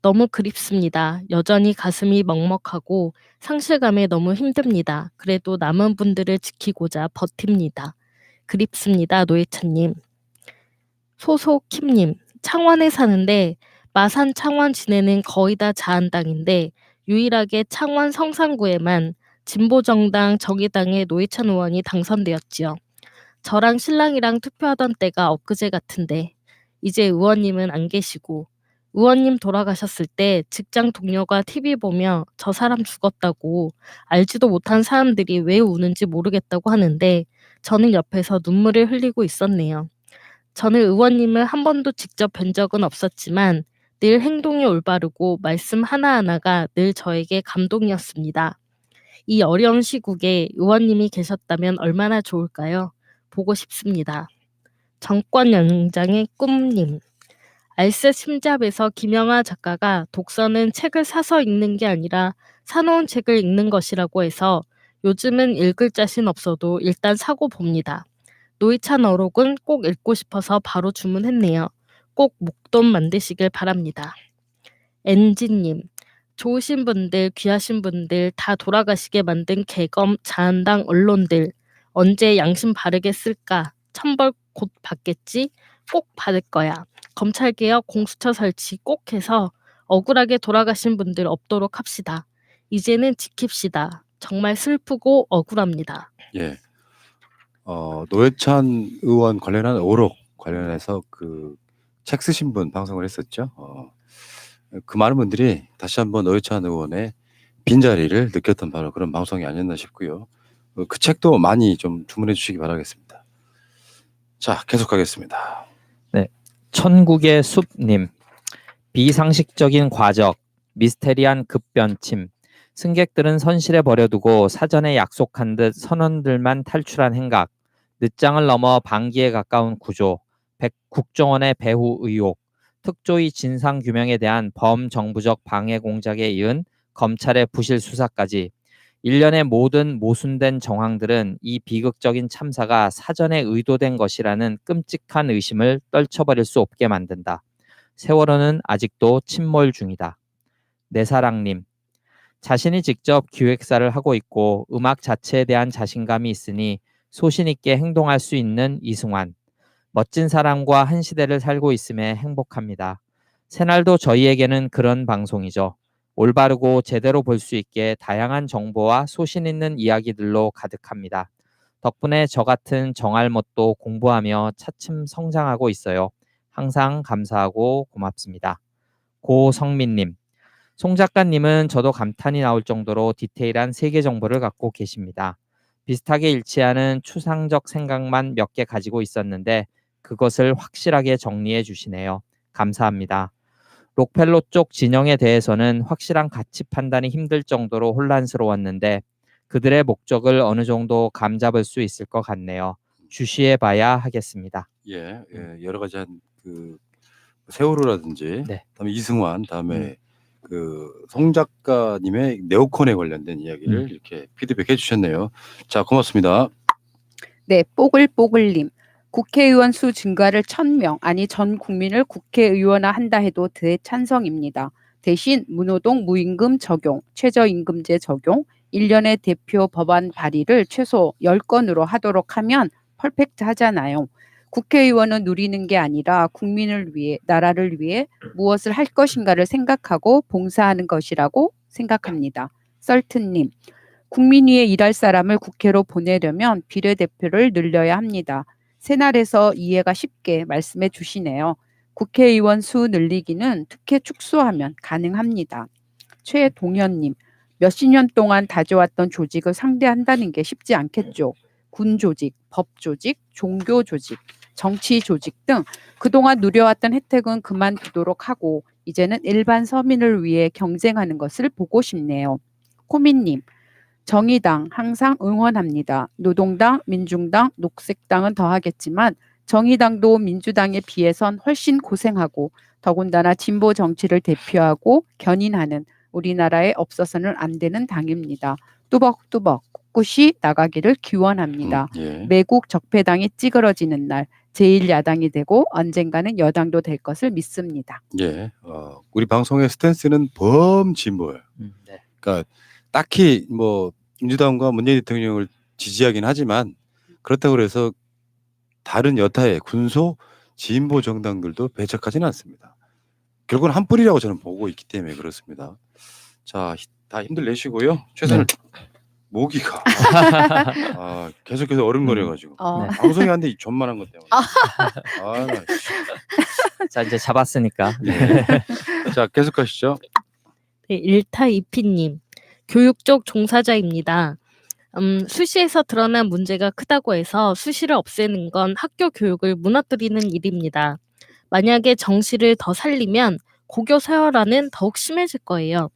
너무 그립습니다. 여전히 가슴이 먹먹하고 상실감에 너무 힘듭니다. 그래도 남은 분들을 지키고자 버팁니다. 그립습니다. 노회찬님. 소소킴님. 창원에 사는데 마산 창원 지내는 거의 다 자한당인데 유일하게 창원 성산구에만 진보정당 정의당의 노회찬 의원이 당선되었지요. 저랑 신랑이랑 투표하던 때가 엊그제 같은데 이제 의원님은 안 계시고 의원님 돌아가셨을 때 직장 동료가 TV 보며 저 사람 죽었다고 알지도 못한 사람들이 왜 우는지 모르겠다고 하는데 저는 옆에서 눈물을 흘리고 있었네요. 저는 의원님을 한 번도 직접 뵌 적은 없었지만 늘 행동이 올바르고 말씀 하나하나가 늘 저에게 감동이었습니다. 이 어려운 시국에 의원님이 계셨다면 얼마나 좋을까요? 보고 싶습니다. 정권 연장의 꿈님. 알쓸 심잡에서 김영하 작가가 독서는 책을 사서 읽는 게 아니라 사놓은 책을 읽는 것이라고 해서 요즘은 읽을 자신 없어도 일단 사고 봅니다. 노회찬 어록은 꼭 읽고 싶어서 바로 주문했네요. 꼭 목돈 만드시길 바랍니다. 엔지님. 좋으신 분들, 귀하신 분들 다 돌아가시게 만든 개검, 자한당 언론들 언제 양심 바르게 쓸까? 천벌 곧 받겠지? 꼭 받을 거야. 검찰개혁, 공수처 설치 꼭 해서 억울하게 돌아가신 분들 없도록 합시다. 이제는 지킵시다. 정말 슬프고 억울합니다. 예. 노회찬 의원 관련한 의혹 관련해서 그 책 쓰신 분 방송을 했었죠. 그 많은 분들이 다시 한번 노회찬 의원의 빈자리를 느꼈던 바로 그런 방송이 아니었나 싶고요. 그 책도 많이 좀 주문해 주시기 바라겠습니다. 자, 계속하겠습니다. 네, 천국의 숲님. 비상식적인 과적, 미스테리한 급변침. 승객들은 선실에 버려두고 사전에 약속한 듯 선원들만 탈출한 행각. 늦장을 넘어 방기에 가까운 구조. 국정원의 배후 의혹. 특조위 진상규명에 대한 범정부적 방해 공작에 이은 검찰의 부실 수사까지. 일련의 모든 모순된 정황들은 이 비극적인 참사가 사전에 의도된 것이라는 끔찍한 의심을 떨쳐버릴 수 없게 만든다. 세월호는 아직도 침몰 중이다. 내사랑님. 자신이 직접 기획사를 하고 있고 음악 자체에 대한 자신감이 있으니 소신 있게 행동할 수 있는 이승환. 멋진 사람과 한 시대를 살고 있음에 행복합니다. 새날도 저희에게는 그런 방송이죠. 올바르고 제대로 볼 수 있게 다양한 정보와 소신 있는 이야기들로 가득합니다. 덕분에 저 같은 정알못도 공부하며 차츰 성장하고 있어요. 항상 감사하고 고맙습니다. 고성민님. 송 작가님은 저도 감탄이 나올 정도로 디테일한 세계 정보를 갖고 계십니다. 비슷하게 일치하는 추상적 생각만 몇 개 가지고 있었는데 그것을 확실하게 정리해 주시네요. 감사합니다. 록펠로 쪽 진영에 대해서는 확실한 가치 판단이 힘들 정도로 혼란스러웠는데 그들의 목적을 어느 정도 감잡을 수 있을 것 같네요. 주시해 봐야 하겠습니다. 예, 여러 가지 그 세월호라든지, 네. 다음에 이승환, 다음에 그 송 작가님의 네오콘에 관련된 이야기를 이렇게 피드백해 주셨네요. 자, 고맙습니다. 네, 뽀글뽀글님. 국회의원 수 증가를 1000명, 아니 전 국민을 국회의원화 한다 해도 대찬성입니다. 대신 무노동 무임금 적용, 최저임금제 적용, 1년의 대표 법안 발의를 최소 10건으로 하도록 하면 퍼펙트 하잖아요. 국회의원은 누리는 게 아니라 국민을 위해, 나라를 위해 무엇을 할 것인가를 생각하고 봉사하는 것이라고 생각합니다. 썰튼님. 국민 위해 일할 사람을 국회로 보내려면 비례대표를 늘려야 합니다. 새날에서 이해가 쉽게 말씀해 주시네요. 국회의원 수 늘리기는 특혜 축소하면 가능합니다. 최동현님. 몇십 년 동안 다져왔던 조직을 상대한다는 게 쉽지 않겠죠. 군 조직, 법 조직, 종교 조직, 정치 조직 등 그동안 누려왔던 혜택은 그만두도록 하고 이제는 일반 서민을 위해 경쟁하는 것을 보고 싶네요. 코미님. 정의당 항상 응원합니다. 노동당, 민중당, 녹색당은 더하겠지만 정의당도 민주당에 비해선 훨씬 고생하고 더군다나 진보 정치를 대표하고 견인하는 우리나라에 없어서는 안 되는 당입니다. 뚜벅뚜벅 꿋꿋이 나가기를 기원합니다. 예. 매국 적폐당이 찌그러지는 날 제1야당이 되고 언젠가는 여당도 될 것을 믿습니다. 예, 우리 방송의 스탠스는 범진보예요. 네. 그러니까 딱히 뭐 민주당과 문재인 대통령을 지지하긴 하지만 그렇다고 해서 다른 여타의 군소 진보 정당들도 배척하지는 않습니다. 결국은 한 뿌리라고 저는 보고 있기 때문에 그렇습니다. 자, 다 힘들 내시고요. 최선을 모기가 계속해서 얼음거려가지고 네. 방송이 한데 존만한 것 때문에. 나 자, 이제 잡았으니까. 네. 자, 계속하시죠. 네, 일타이피님, 교육 쪽 종사자입니다. 수시에서 드러난 문제가 크다고 해서 수시를 없애는 건 학교 교육을 무너뜨리는 일입니다. 만약에 정시를 더 살리면 고교 서열화는 더욱 심해질 거예요.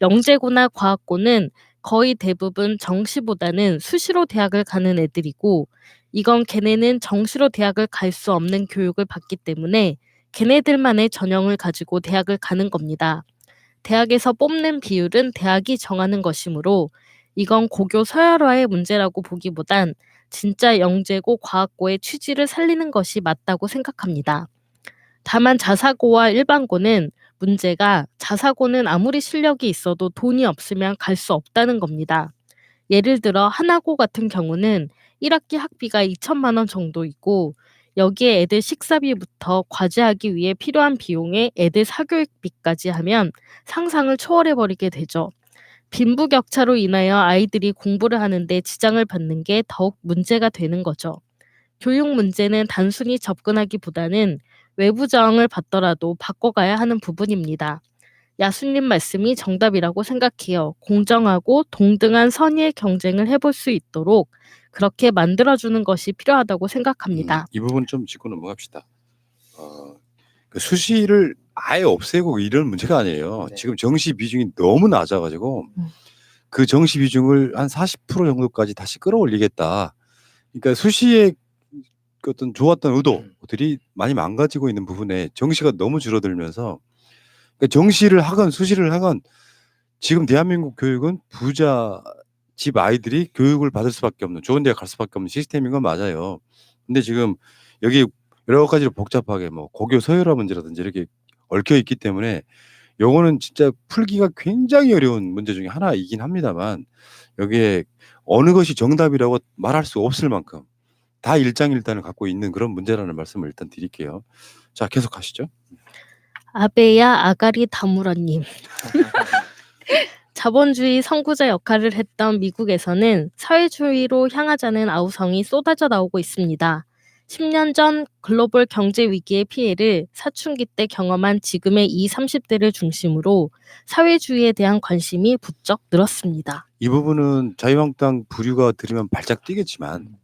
영재고나 과학고는 거의 대부분 정시보다는 수시로 대학을 가는 애들이고 이건 걔네는 정시로 대학을 갈 수 없는 교육을 받기 때문에 걔네들만의 전형을 가지고 대학을 가는 겁니다. 대학에서 뽑는 비율은 대학이 정하는 것이므로 이건 고교 서열화의 문제라고 보기보단 진짜 영재고 과학고의 취지를 살리는 것이 맞다고 생각합니다. 다만 자사고와 일반고는 문제가 자사고는 아무리 실력이 있어도 돈이 없으면 갈 수 없다는 겁니다. 예를 들어 하나고 같은 경우는 1학기 학비가 2천만 원 정도 있고 여기에 애들 식사비부터 과제하기 위해 필요한 비용에 애들 사교육비까지 하면 상상을 초월해버리게 되죠. 빈부격차로 인하여 아이들이 공부를 하는데 지장을 받는 게 더욱 문제가 되는 거죠. 교육 문제는 단순히 접근하기보다는 외부 저항을 받더라도 바꿔가야 하는 부분입니다. 야수님 말씀이 정답이라고 생각해요. 공정하고 동등한 선의의 경쟁을 해볼 수 있도록 그렇게 만들어주는 것이 필요하다고 생각합니다. 이 부분 좀 짚고 넘어갑시다. 그 수시를 아예 없애고 이런 문제가 아니에요. 네. 지금 정시 비중이 너무 낮아가지고 그 정시 비중을 한 40% 정도까지 다시 끌어올리겠다. 그러니까 수시의 그 어떤 좋았던 의도들이 많이 망가지고 있는 부분에 정시가 너무 줄어들면서 그러니까 정시를 하건 수시를 하건 지금 대한민국 교육은 부자 집 아이들이 교육을 받을 수밖에 없는 좋은 데 갈 수밖에 없는 시스템인 건 맞아요. 근데 지금 여기 여러 가지로 복잡하게 뭐 고교 서열화 문제라든지 이렇게 얽혀 있기 때문에 요거는 진짜 풀기가 굉장히 어려운 문제 중에 하나이긴 합니다만 여기에 어느 것이 정답이라고 말할 수 없을 만큼 다 일장일단을 갖고 있는 그런 문제라는 말씀을 일단 드릴게요. 자, 계속하시죠. 아베야 아가리 다무라님. 자본주의 선구자 역할을 했던 미국에서는 사회주의로 향하자는 아우성이 쏟아져 나오고 있습니다. 10년 전 글로벌 경제 위기의 피해를 사춘기 때 경험한 지금의 20, 30대를 중심으로 사회주의에 대한 관심이 부쩍 늘었습니다. 이 부분은 자유한국당 부류가 들으면 발작 뛰겠지만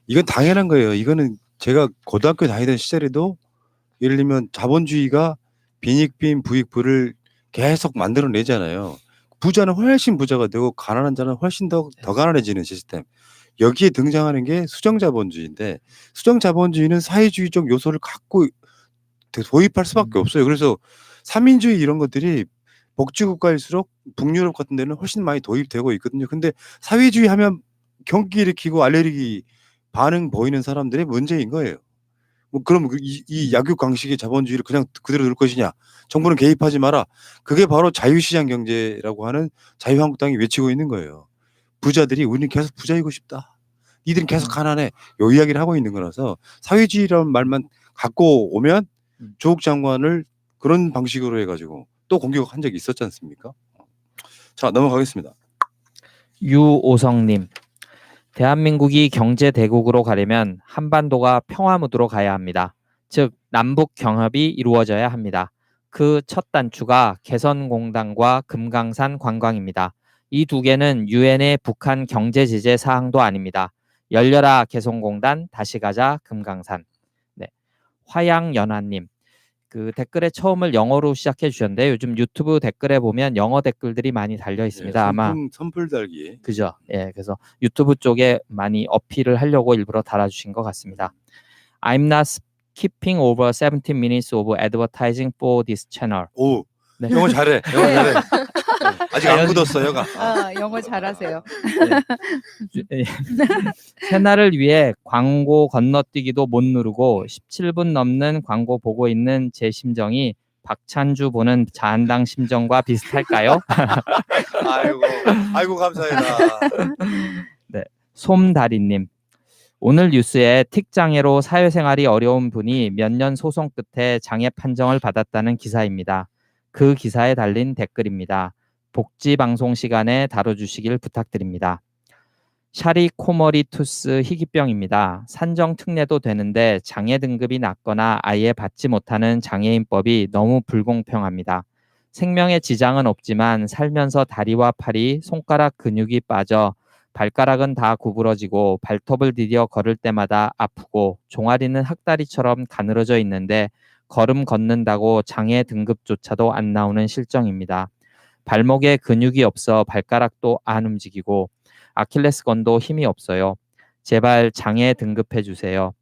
이건 당연한 거예요. 이거는 제가 고등학교 다니던 시절에도 예를 들면 자본주의가 빈익빈 부익부를 계속 만들어내잖아요. 부자는 훨씬 부자가 되고 가난한 자는 훨씬 더 가난해지는 시스템. 여기에 등장하는 게 수정자본주의인데 수정자본주의는 사회주의적 요소를 갖고 도입할 수밖에 없어요. 그래서 삼민주의 이런 것들이 복지국가일수록 북유럽 같은 데는 훨씬 많이 도입되고 있거든요. 근데 사회주의 하면 경기 일으키고 알레르기 반응 보이는 사람들의 문제인 거예요. 뭐 그럼 이 약육강식의 자본주의를 그냥 그대로 둘 것이냐? 정부는 개입하지 마라. 그게 바로 자유시장 경제라고 하는 자유한국당이 외치고 있는 거예요. 부자들이 우리는 계속 부자이고 싶다. 니들은 계속 가난해. 요 이야기를 하고 있는 거라서 사회주의라는 말만 갖고 오면 조국 장관을 그런 방식으로 해가지고 또 공격한 적이 있었지 않습니까? 자, 넘어가겠습니다. 유오성님. 대한민국이 경제 대국으로 가려면 한반도가 평화무드로 가야 합니다. 즉 남북 경합이 이루어져야 합니다. 그 첫 단추가 개선공단과 금강산 관광입니다. 이 두 개는 유엔의 북한 경제 제재 사항도 아닙니다. 열려라 개성공단, 다시 가자 금강산. 네. 화양연화님. 그 댓글에 처음을 영어로 시작해 주셨는데 요즘 유튜브 댓글에 보면 영어 댓글들이 많이 달려 있습니다. 아마 선풀 달기. 그죠? 예, 그래서 유튜브 쪽에 많이 어필을 하려고 일부러 달아주신 것 같습니다. I'm not keeping over 17 minutes of advertising for this channel. 오, 네. 영어 잘해. 영어 잘해. 아직 안 굳었어요. 영어 잘하세요. 네. 새날을 위해 광고 건너뛰기도 못 누르고 17분 넘는 광고 보고 있는 제 심정이 박찬주 보는 자한당 심정과 비슷할까요? 아이고 감사합니다. 네, 솜다리님. 오늘 뉴스에 틱장애로 사회생활이 어려운 분이 몇 년 소송 끝에 장애 판정을 받았다는 기사입니다. 그 기사에 달린 댓글입니다. 복지 방송 시간에 다뤄주시길 부탁드립니다. 샤리코머리투스 희귀병입니다. 산정 특례도 되는데 장애 등급이 낮거나 아예 받지 못하는 장애인법이 너무 불공평합니다. 생명에 지장은 없지만 살면서 다리와 팔이, 손가락 근육이 빠져 발가락은 다 구부러지고 발톱을 디뎌 걸을 때마다 아프고 종아리는 학다리처럼 가늘어져 있는데 걸음 걷는다고 장애 등급조차도 안 나오는 실정입니다. 발목에 근육이 없어 발가락도 안 움직이고 아킬레스건도 힘이 없어요. 제발 장애 등급해 주세요.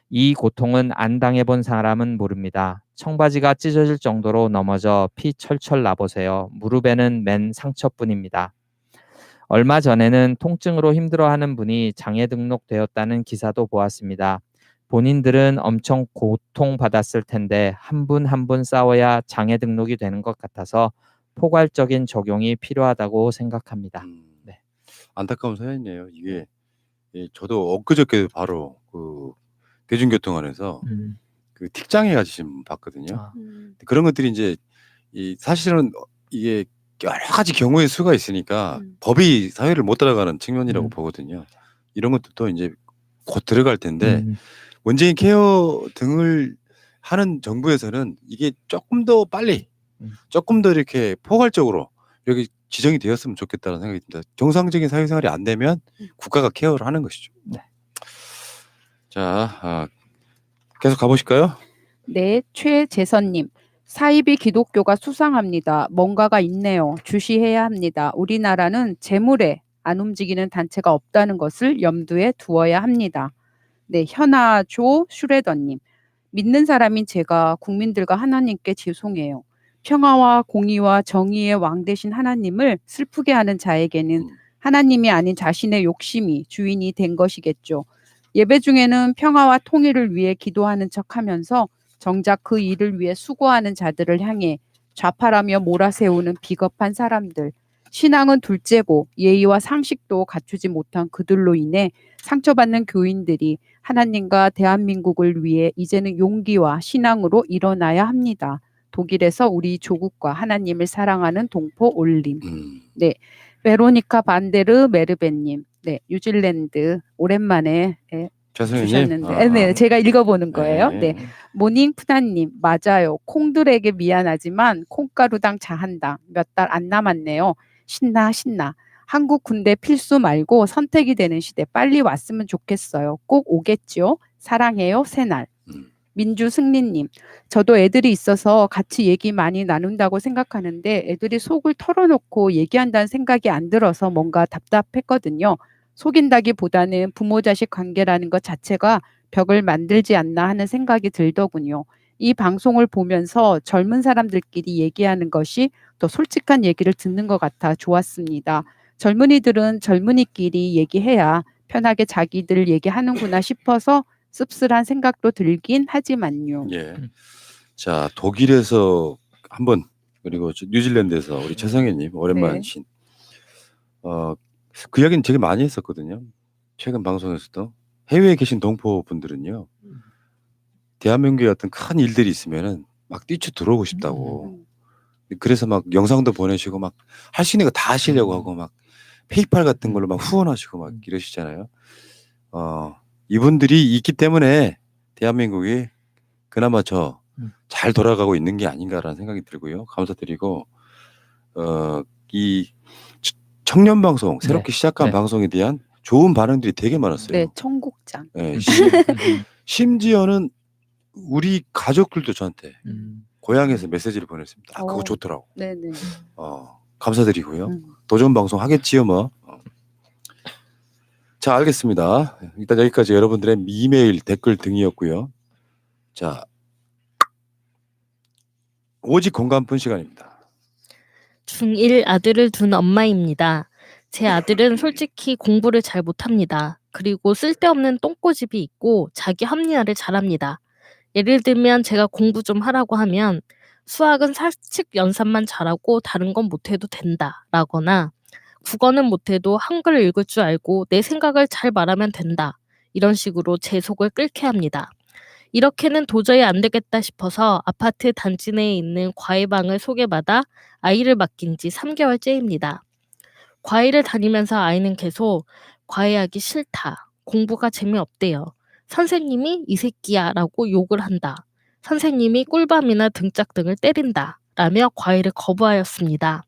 이 고통은 안 당해본 사람은 모릅니다. 청바지가 찢어질 정도로 넘어져 피 철철 나보세요. 무릎에는 맨 상처뿐입니다. 얼마 전에는 통증으로 힘들어하는 분이 장애 등록되었다는 기사도 보았습니다. 본인들은 엄청 고통받았을 텐데 한 분 한 분 싸워야 장애 등록이 되는 것 같아서 포괄적인 적용이 필요하다고 생각합니다. 네. 안타까운 사연이에요. 이게 저도 엊그저께 바로 그 대중교통 안에서 그 틱장애 가지신 분 봤거든요. 그런 것들이 이제 사실은 이게 여러 가지 경우의 수가 있으니까 법이 사회를 못 따라가는 측면이라고 보거든요. 이런 것들도 이제 곧 들어갈 텐데 원재인 케어 등을 하는 정부에서는 이게 조금 더 빨리 조금 더 이렇게 포괄적으로 여기 지정이 되었으면 좋겠다는 생각이 듭니다. 정상적인 사회생활이 안 되면 국가가 케어를 하는 것이죠. 네. 자, 계속 가보실까요? 네, 최재선님. 사이비 기독교가 수상합니다. 뭔가가 있네요. 주시해야 합니다. 우리나라는 재물에 안 움직이는 단체가 없다는 것을 염두에 두어야 합니다. 네, 현아조 슈레더님. 믿는 사람인 제가 국민들과 하나님께 죄송해요. 평화와 공의와 정의의 왕 되신 하나님을 슬프게 하는 자에게는 하나님이 아닌 자신의 욕심이 주인이 된 것이겠죠. 예배 중에는 평화와 통일을 위해 기도하는 척하면서 정작 그 일을 위해 수고하는 자들을 향해 좌파라며 몰아세우는 비겁한 사람들. 신앙은 둘째고 예의와 상식도 갖추지 못한 그들로 인해 상처받는 교인들이 하나님과 대한민국을 위해 이제는 용기와 신앙으로 일어나야 합니다. 독일에서 우리 조국과 하나님을 사랑하는 동포 올림. 네, 베로니카 반데르 메르베님. 네, 뉴질랜드 오랜만에 주셨는데, 네, 제가 읽어보는 거예요. 네, 모닝 푸다님, 맞아요. 콩들에게 미안하지만 콩가루당 자한당 몇 달 안 남았네요. 신나. 한국 군대 필수 말고 선택이 되는 시대 빨리 왔으면 좋겠어요. 꼭 오겠죠. 사랑해요, 새날. 민주승리님, 저도 애들이 있어서 같이 얘기 많이 나눈다고 생각하는데 애들이 속을 털어놓고 얘기한다는 생각이 안 들어서 뭔가 답답했거든요. 속인다기보다는 부모 자식 관계라는 것 자체가 벽을 만들지 않나 하는 생각이 들더군요. 이 방송을 보면서 젊은 사람들끼리 얘기하는 것이 더 솔직한 얘기를 듣는 것 같아 좋았습니다. 젊은이들은 젊은이끼리 얘기해야 편하게 자기들 얘기하는구나 싶어서 씁쓸한 생각도 들긴 하지만요. 예. 자, 독일에서 한 번, 그리고 뉴질랜드에서 우리 최성혜님 오랜만이신. 그 이야기는 되게 많이 했었거든요. 최근 방송에서도. 해외에 계신 동포 분들은요, 대한민국에 어떤 큰 일들이 있으면은 막 뛰쳐 들어오고 싶다고. 그래서 막 영상도 보내시고 막 할 수 있는 거 다 하시려고 하고 막 페이팔 같은 걸로 막 후원하시고 막 이러시잖아요. 이분들이 있기 때문에 대한민국이 그나마 잘 돌아가고 있는 게 아닌가라는 생각이 들고요. 감사드리고, 이 청년 방송, 새롭게 시작한 방송에 대한 좋은 반응들이 되게 많았어요. 네, 청국장. 네, 심지어는 우리 가족들도 저한테 고향에서 메시지를 보냈습니다. 그거 좋더라고. 네네. 감사드리고요. 도전 방송 하겠지요, 뭐. 자, 알겠습니다. 일단 여기까지 여러분들의 이메일 댓글 등이었고요. 자, 오직 공감분 시간입니다. 중1 아들을 둔 엄마입니다. 제 아들은 솔직히 공부를 잘 못합니다. 그리고 쓸데없는 똥꼬집이 있고 자기 합리화를 잘합니다. 예를 들면 제가 공부 좀 하라고 하면 수학은 사칙 연산만 잘하고 다른 건 못해도 된다 라거나 국어는 못해도 한글 읽을 줄 알고 내 생각을 잘 말하면 된다. 이런 식으로 제 속을 끓게 합니다. 이렇게는 도저히 안 되겠다 싶어서 아파트 단지 내에 있는 과외방을 소개받아 아이를 맡긴 지 3개월째입니다. 과외를 다니면서 아이는 계속 과외하기 싫다. 공부가 재미없대요. 선생님이 이 새끼야 라고 욕을 한다. 선생님이 꿀밤이나 등짝 등을 때린다. 라며 과외를 거부하였습니다.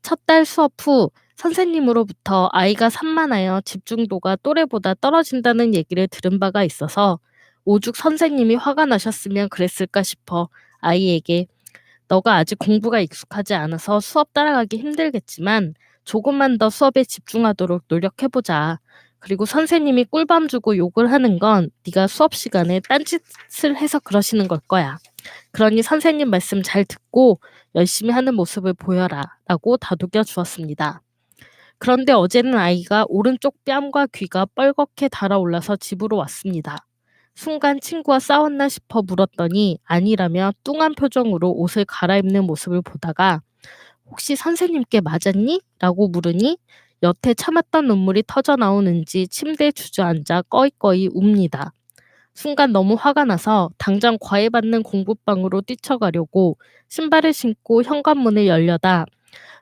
첫 달 수업 후 선생님으로부터 아이가 산만하여 집중도가 또래보다 떨어진다는 얘기를 들은 바가 있어서 오죽 선생님이 화가 나셨으면 그랬을까 싶어 아이에게 너가 아직 공부가 익숙하지 않아서 수업 따라가기 힘들겠지만 조금만 더 수업에 집중하도록 노력해보자. 그리고 선생님이 꿀밤 주고 욕을 하는 건 네가 수업 시간에 딴짓을 해서 그러시는 걸 거야. 그러니 선생님 말씀 잘 듣고 열심히 하는 모습을 보여라 라고 다독여 주었습니다. 그런데 어제는 아이가 오른쪽 뺨과 귀가 뻘겋게 달아올라서 집으로 왔습니다. 순간 친구와 싸웠나 싶어 물었더니 아니라며 뚱한 표정으로 옷을 갈아입는 모습을 보다가 혹시 선생님께 맞았니? 라고 물으니 여태 참았던 눈물이 터져 나오는지 침대에 주저앉아 꺼이꺼이 웁니다. 순간 너무 화가 나서 당장 과외받는 공부방으로 뛰쳐가려고 신발을 신고 현관문을 열려다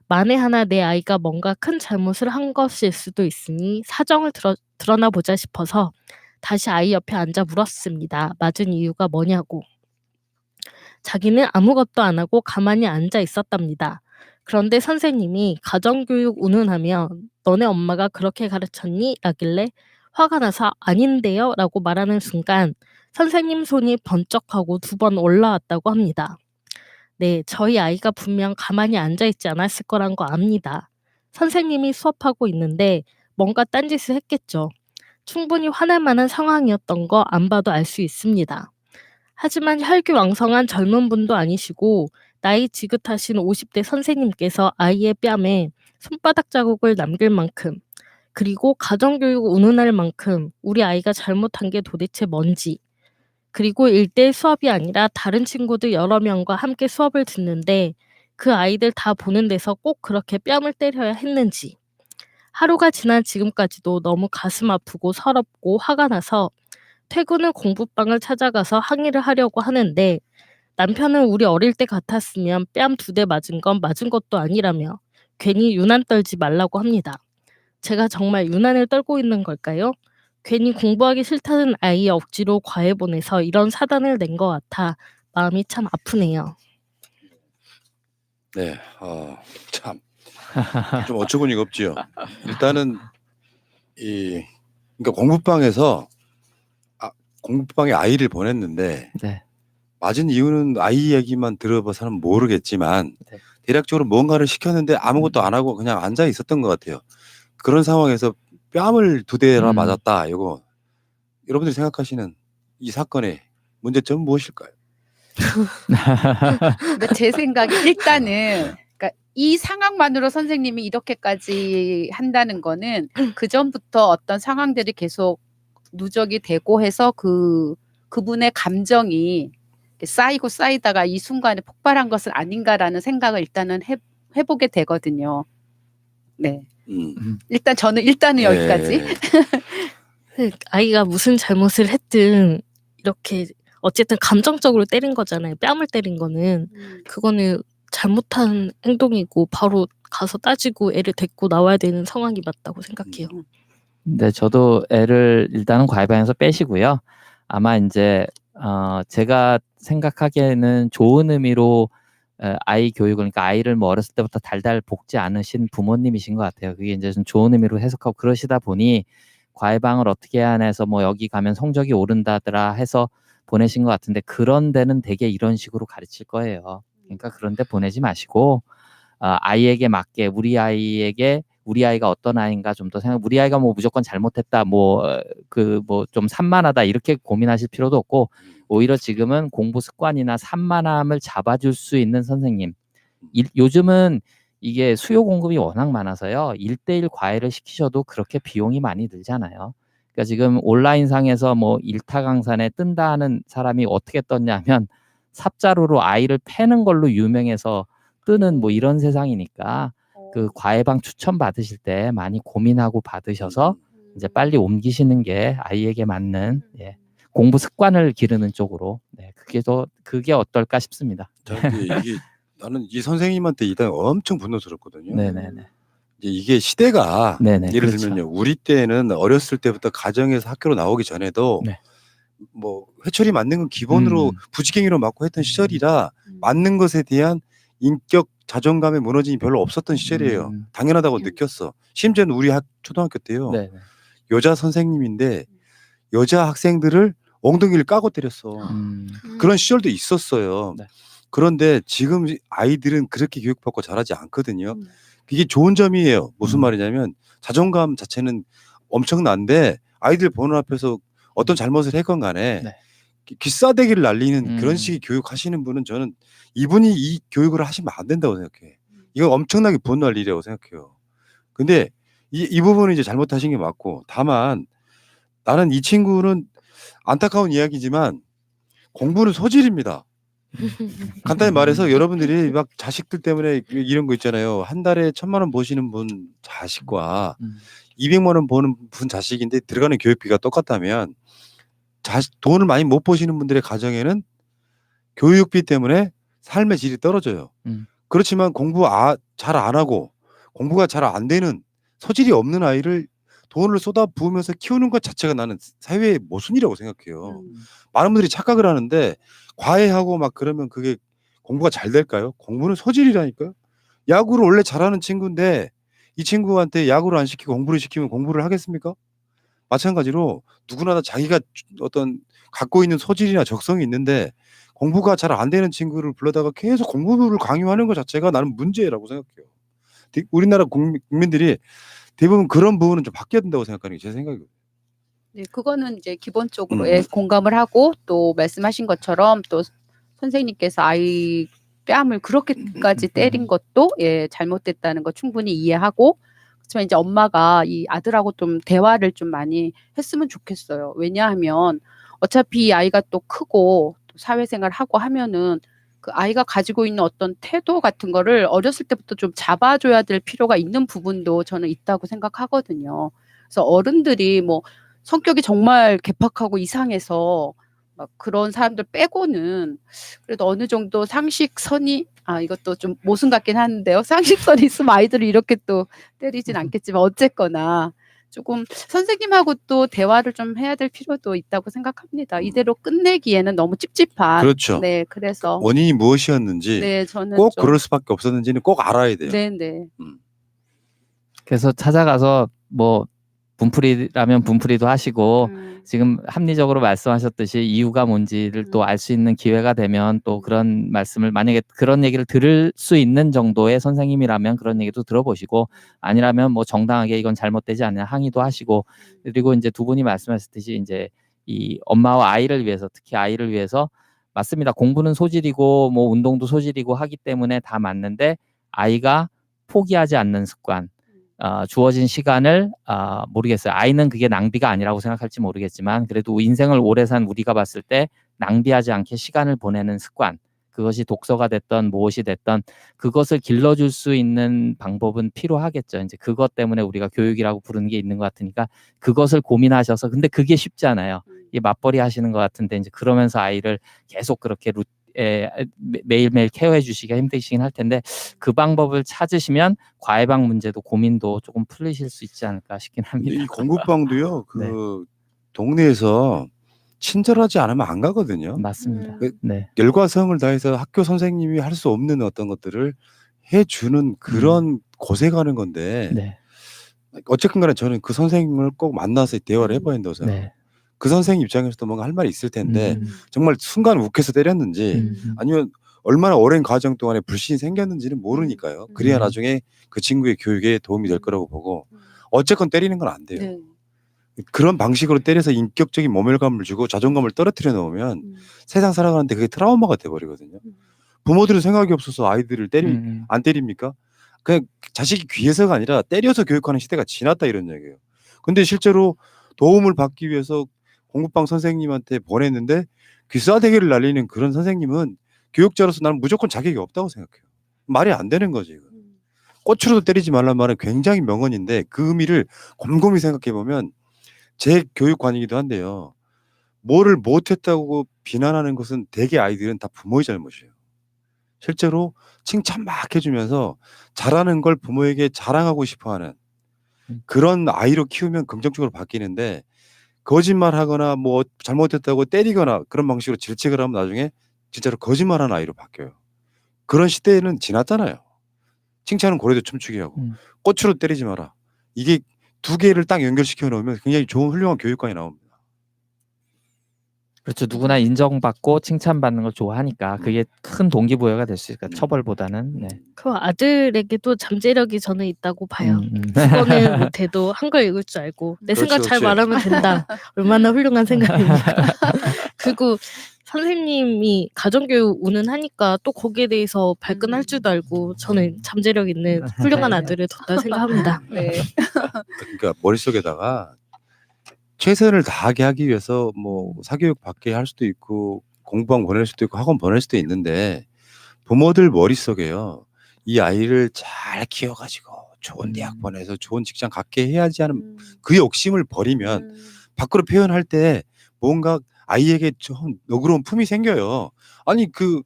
만에 하나 내 아이가 뭔가 큰 잘못을 한 것일 수도 있으니 사정을 드러나 보자 싶어서 다시 아이 옆에 앉아 물었습니다. 맞은 이유가 뭐냐고. 자기는 아무것도 안 하고 가만히 앉아 있었답니다. 그런데 선생님이 가정교육 운운하며 너네 엄마가 그렇게 가르쳤니? 라길래 화가 나서 아닌데요? 라고 말하는 순간 선생님 손이 번쩍하고 2번 올라왔다고 합니다. 네, 저희 아이가 분명 가만히 앉아있지 않았을 거란 거 압니다. 선생님이 수업하고 있는데 뭔가 딴짓을 했겠죠. 충분히 화날 만한 상황이었던 거 안 봐도 알 수 있습니다. 하지만 혈기왕성한 젊은 분도 아니시고 나이 지긋하신 50대 선생님께서 아이의 뺨에 손바닥 자국을 남길 만큼 그리고 가정교육 운운할 만큼 우리 아이가 잘못한 게 도대체 뭔지 그리고 1대1 수업이 아니라 다른 친구들 여러 명과 함께 수업을 듣는데 그 아이들 다 보는 데서 꼭 그렇게 뺨을 때려야 했는지 하루가 지난 지금까지도 너무 가슴 아프고 서럽고 화가 나서 퇴근 후 공부방을 찾아가서 항의를 하려고 하는데 남편은 우리 어릴 때 같았으면 뺨 2대 맞은 건 맞은 것도 아니라며 괜히 유난 떨지 말라고 합니다. 제가 정말 유난을 떨고 있는 걸까요? 괜히 공부하기 싫다는 아이 억지로 과외 보내서 이런 사단을 낸 것 같아 마음이 참 아프네요. 네, 참 좀 어처구니가 없지요. 일단은 그러니까 공부방에 아이를 보냈는데 네. 맞은 이유는 아이 얘기만 들어봐서는 모르겠지만 네. 대략적으로 뭔가를 시켰는데 아무것도 안 하고 그냥 앉아 있었던 것 같아요. 그런 상황에서 뺨을 2대나 맞았다. 이거 여러분들이 생각하시는 이 사건의 문제점은 무엇일까요? 그러니까 제 생각에 일단은 그러니까 이 상황만으로 선생님이 이렇게까지 한다는 거는 그 전부터 어떤 상황들이 계속 누적이 되고 해서 그분의 감정이 쌓이고 쌓이다가 이 순간에 폭발한 것은 아닌가라는 생각을 일단은 해보게 되거든요. 네. 일단은 예. 여기까지. 아이가 무슨 잘못을 했든 이렇게 어쨌든 감정적으로 때린 거잖아요. 뺨을 때린 거는 그거는 잘못한 행동이고 바로 가서 따지고 애를 데리고 나와야 되는 상황이 맞다고 생각해요. 네, 저도 애를 일단은 과외방에서 빼시고요. 아마 이제 제가 생각하기에는 좋은 의미로 아이 교육을 그러니까 아이를 뭐 어렸을 때부터 달달 볶지 않으신 부모님이신 것 같아요. 그게 이제 좀 좋은 의미로 해석하고 그러시다 보니 과외방을 어떻게 해야 해서 뭐 여기 가면 성적이 오른다더라 해서 보내신 것 같은데 그런 데는 되게 이런 식으로 가르칠 거예요. 그러니까 그런 데 보내지 마시고 아이에게 맞게 우리 아이가 어떤 아이인가 좀 더 우리 아이가 뭐 무조건 잘못했다 좀 산만하다 이렇게 고민하실 필요도 없고 오히려 지금은 공부 습관이나 산만함을 잡아줄 수 있는 선생님 요즘은 이게 수요 공급이 워낙 많아서요. 1대1 과외를 시키셔도 그렇게 비용이 많이 들잖아요. 그러니까 지금 온라인상에서 뭐 일타 강산에 뜬다 하는 사람이 어떻게 떴냐면 삽자루로 아이를 패는 걸로 유명해서 뜨는 뭐 이런 세상이니까 그 과외방 추천 받으실 때 많이 고민하고 받으셔서 이제 빨리 옮기시는 게 아이에게 맞는 예, 공부 습관을 기르는 쪽으로 네, 그게 어떨까 싶습니다. 이게 나는 이 선생님한테 일단 엄청 분노스럽거든요. 네네네. 이게 시대가 네네, 예를 그렇죠. 들면요, 우리 때는 어렸을 때부터 가정에서 학교로 나오기 전에도 네. 뭐 회초리 맞는 건 기본으로 부지깽이로 맞고 했던 시절이라 맞는 것에 대한 인격 자존감의 무너짐이 별로 없었던 시절이에요. 당연하다고 느꼈어. 심지어는 우리 초등학교 때요. 네. 여자 선생님인데 여자 학생들을 엉덩이를 까고 때렸어. 그런 시절도 있었어요. 네. 그런데 지금 아이들은 그렇게 교육받고 자라지 않거든요. 이게 좋은 점이에요. 무슨 말이냐면 자존감 자체는 엄청난데 아이들 보는 앞에서 어떤 잘못을 했건 간에 네. 귀싸대기를 날리는 그런 식의 교육하시는 분은 저는 이분이 이 교육을 하시면 안 된다고 생각해. 이거 엄청나게 분노할 일이라고 생각해요. 근데 이 부분은 이제 잘못하신 게 맞고, 다만 나는 이 친구는 안타까운 이야기지만 공부는 소질입니다. 간단히 말해서 여러분들이 막 자식들 때문에 이런 거 있잖아요. 한 달에 1,000만 원 버시는 분 자식과 200만 원 버는 분 자식인데 들어가는 교육비가 똑같다면 돈을 많이 못 버시는 분들의 가정에는 교육비 때문에 삶의 질이 떨어져요. 그렇지만 공부 잘 안 하고 공부가 잘 안 되는 소질이 없는 아이를 돈을 쏟아 부으면서 키우는 것 자체가 나는 사회의 모순이라고 생각해요. 많은 분들이 착각을 하는데 과외하고 막 그러면 그게 공부가 잘 될까요? 공부는 소질이라니까요. 야구를 원래 잘하는 친구인데 이 친구한테 야구를 안 시키고 공부를 시키면 공부를 하겠습니까? 마찬가지로 누구나 다 자기가 어떤 갖고 있는 소질이나 적성이 있는데 공부가 잘 안 되는 친구를 불러다가 계속 공부를 강요하는 것 자체가 나는 문제라고 생각해요. 우리나라 국민들이 대부분 그런 부분은 좀 바뀌어야 된다고 생각하는 게 제 생각이거든요. 네, 그거는 이제 기본적으로 공감을 하고 또 말씀하신 것처럼 또 선생님께서 아이 뺨을 그렇게까지 때린 것도 잘못됐다는 거 충분히 이해하고, 그렇지만 이제 엄마가 이 아들하고 좀 대화를 좀 많이 했으면 좋겠어요. 왜냐하면 어차피 이 아이가 또 크고 또 사회생활 하고 하면은 그 아이가 가지고 있는 어떤 태도 같은 거를 어렸을 때부터 좀 잡아줘야 될 필요가 있는 부분도 저는 있다고 생각하거든요. 그래서 어른들이 뭐 성격이 정말 개팍하고 이상해서 막 그런 사람들 빼고는 그래도 어느 정도 상식선이, 이것도 좀 모순 같긴 하는데요. 상식선이 있으면 아이들을 이렇게 또 때리진 않겠지만 어쨌거나 조금 선생님하고 또 대화를 좀 해야 될 필요도 있다고 생각합니다. 이대로 끝내기에는 너무 찝찝한. 그렇죠. 네, 그래서 원인이 무엇이었는지 네, 저는 꼭 좀 그럴 수밖에 없었는지는 꼭 알아야 돼요. 네, 네. 그래서 찾아가서 뭐 분풀이라면 분풀이도 하시고 지금 합리적으로 말씀하셨듯이 이유가 뭔지를 또 알 수 있는 기회가 되면 또 그런 말씀을, 만약에 그런 얘기를 들을 수 있는 정도의 선생님이라면 그런 얘기도 들어보시고, 아니라면 뭐 정당하게 이건 잘못되지 않냐 항의도 하시고, 그리고 이제 두 분이 말씀하셨듯이 이제 이 엄마와 아이를 위해서, 특히 아이를 위해서 맞습니다. 공부는 소질이고 뭐 운동도 소질이고 하기 때문에 다 맞는데 아이가 포기하지 않는 습관, 주어진 시간을 모르겠어요. 아이는 그게 낭비가 아니라고 생각할지 모르겠지만 그래도 인생을 오래 산 우리가 봤을 때 낭비하지 않게 시간을 보내는 습관, 그것이 독서가 됐던 무엇이 됐던 그것을 길러줄 수 있는 방법은 필요하겠죠. 이제 그것 때문에 우리가 교육이라고 부르는 게 있는 것 같으니까 그것을 고민하셔서, 근데 그게 쉽지 않아요. 이 맞벌이 하시는 것 같은데 이제 그러면서 아이를 계속 그렇게 매일매일 케어해 주시기가 힘드시긴 할 텐데 그 방법을 찾으시면 과외방 문제도 고민도 조금 풀리실 수 있지 않을까 싶긴 합니다. 이 공부방도요. 그 네. 동네에서 친절하지 않으면 안 가거든요. 맞습니다. 네. 열과성을 다해서 학교 선생님이 할 수 없는 어떤 것들을 해주는 그런 곳에 가는 건데 네. 어쨌든 간에 저는 그 선생님을 꼭 만나서 대화를 해봐야 된다고 생각해요. 네. 그 선생님 입장에서도 뭔가 할 말이 있을 텐데 정말 순간 욱해서 때렸는지 아니면 얼마나 오랜 과정 동안에 불신이 생겼는지는 모르니까요. 그래야 나중에 그 친구의 교육에 도움이 될 거라고 보고, 어쨌건 때리는 건 안 돼요. 네. 그런 방식으로 때려서 인격적인 모멸감을 주고 자존감을 떨어뜨려 놓으면 세상 살아가는데 그게 트라우마가 돼버리거든요. 부모들은 생각이 없어서 아이들을 안 때립니까? 그냥 자식이 귀해서가 아니라 때려서 교육하는 시대가 지났다 이런 얘기예요. 근데 실제로 도움을 받기 위해서 공부방 선생님한테 보냈는데 귀싸대기를 날리는 그런 선생님은 교육자로서 나는 무조건 자격이 없다고 생각해요. 말이 안 되는 거지. 이거. 꽃으로도 때리지 말란 말은 굉장히 명언인데 그 의미를 곰곰이 생각해 보면 제 교육관이기도 한데요. 뭐를 못했다고 비난하는 것은 대개 아이들은 다 부모의 잘못이에요. 실제로 칭찬 막 해주면서 잘하는 걸 부모에게 자랑하고 싶어하는 그런 아이로 키우면 긍정적으로 바뀌는데 거짓말하거나 뭐 잘못했다고 때리거나 그런 방식으로 질책을 하면 나중에 진짜로 거짓말하는 아이로 바뀌어요. 그런 시대는 지났잖아요. 칭찬은 고래도 춤추게 하고 꽃으로 때리지 마라. 이게 두 개를 딱 연결시켜 놓으면 굉장히 좋은 훌륭한 교육관이 나옵니다. 그렇죠. 누구나 인정받고 칭찬받는 걸 좋아하니까 그게 큰 동기부여가 될 수 있으니까 처벌보다는. 네. 그 아들에게도 잠재력이 저는 있다고 봐요. 국어는 못해도 한글 읽을 줄 알고 내 그렇지, 생각 잘 그렇지. 말하면 된다. 얼마나 훌륭한 생각입니까. 그리고 선생님이 가정교육 운운하니까 또 거기에 대해서 발끈할 줄도 알고 저는 잠재력 있는 훌륭한 아들을 뒀다 생각합니다. 네. 그러니까 머릿속에다가 최선을 다하게 하기 위해서 뭐 사교육 받게 할 수도 있고 공부방 보낼 수도 있고 학원 보낼 수도 있는데 부모들 머릿속에요. 이 아이를 잘 키워가지고 좋은 대학 보내서 좋은 직장 갖게 해야지 하는 그 욕심을 버리면 밖으로 표현할 때 뭔가 아이에게 좀 너그러운 품이 생겨요. 아니 그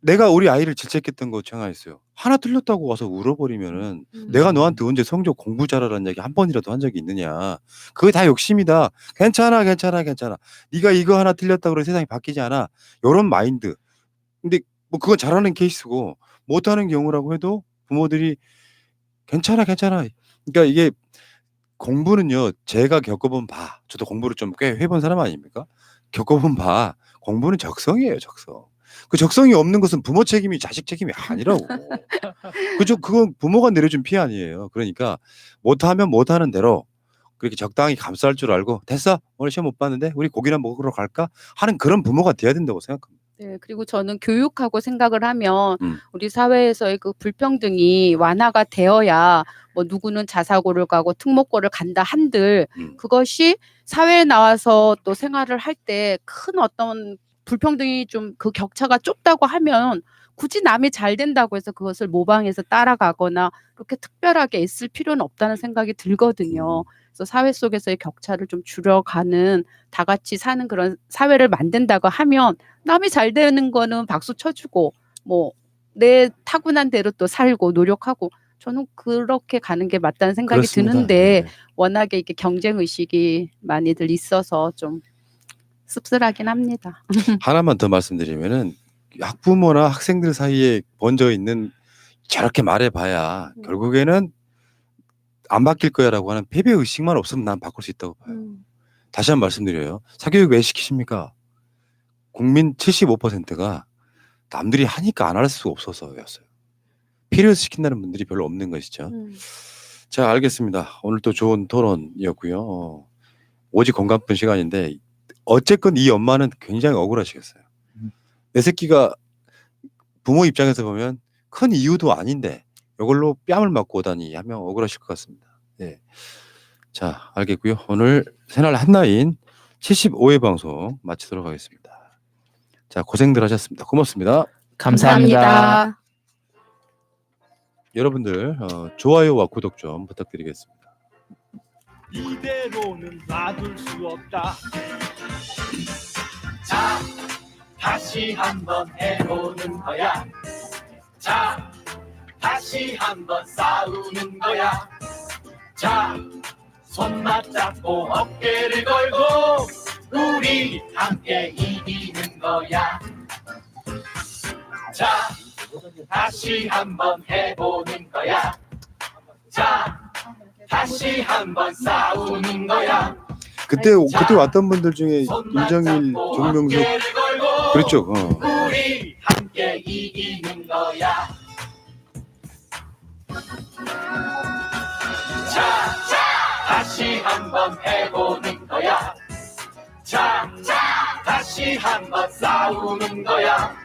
내가 우리 아이를 질책했던 거 생각했어요. 하나 틀렸다고 와서 울어버리면은 내가 너한테 언제 성적 공부 잘하라는 얘기 한 번이라도 한 적이 있느냐. 그게 다 욕심이다. 괜찮아. 네가 이거 하나 틀렸다고 해서 세상이 바뀌지 않아. 이런 마인드. 근데 뭐 그건 잘하는 케이스고 못하는 경우라고 해도 부모들이 괜찮아. 그러니까 이게 공부는요. 제가 겪어본 바. 저도 공부를 좀 꽤 해본 사람 아닙니까? 겪어본 바. 공부는 적성이에요. 적성. 그 적성이 없는 것은 부모 책임이 자식 책임이 아니라고. 그죠? 그건 부모가 내려준 피 아니에요. 그러니까 못하면 못하는 대로 그렇게 적당히 감쌀 줄 알고 됐어 오늘 시험 못 봤는데 우리 고기나 먹으러 갈까 하는 그런 부모가 돼야 된다고 생각합니다. 네, 그리고 저는 교육하고 생각을 하면 우리 사회에서의 그 불평등이 완화가 되어야 뭐 누구는 자사고를 가고 특목고를 간다 한들 그것이 사회에 나와서 또 생활을 할 때 큰 어떤 불평등이 좀 그 격차가 좁다고 하면 굳이 남이 잘 된다고 해서 그것을 모방해서 따라가거나 그렇게 특별하게 애쓸 필요는 없다는 생각이 들거든요. 그래서 사회 속에서의 격차를 좀 줄여가는 다 같이 사는 그런 사회를 만든다고 하면 남이 잘 되는 거는 박수 쳐주고 뭐 내 타고난 대로 또 살고 노력하고 저는 그렇게 가는 게 맞다는 생각이 그렇습니다. 드는데 네. 워낙에 이게 경쟁 의식이 많이들 있어서 좀 씁쓸하긴 합니다. 하나만 더 말씀드리면은 학부모나 학생들 사이에 번져 있는 저렇게 말해봐야 결국에는 안 바뀔 거야라고 하는 패배 의식만 없으면 난 바꿀 수 있다고 봐요. 다시 한번 말씀드려요. 사교육 왜 시키십니까? 국민 75%가 남들이 하니까 안 할 수 없어서였어요. 필요해서 시킨다는 분들이 별로 없는 것이죠. 자, 알겠습니다. 오늘 또 좋은 토론이었고요. 오직 건강뿐 시간인데 어쨌건 이 엄마는 굉장히 억울하시겠어요. 내 새끼가 부모 입장에서 보면 큰 이유도 아닌데 이걸로 뺨을 맞고 오다니 하면 억울하실 것 같습니다. 네. 자, 알겠고요. 오늘 새날 한나인 75회 방송 마치도록 하겠습니다. 자, 고생들 하셨습니다. 고맙습니다. 감사합니다. 여러분들 좋아요와 구독 좀 부탁드리겠습니다. 이대로는 놔둘 수 없다. 자, 다시 한번 해보는 거야. 자, 다시 한번 싸우는 거야. 자, 손 맞잡고 어깨를 걸고 우리 함께 이기는 거야. 자, 다시 한번 해보는 거야. 자, 다시 한번 싸우는 거야. 그때 왔던 분들 중에 윤정일, 정명석 그랬죠. 우리 함께 이기는 거야. 자, 다시 한번 해보는 거야. 자, 다시 한번 싸우는 거야.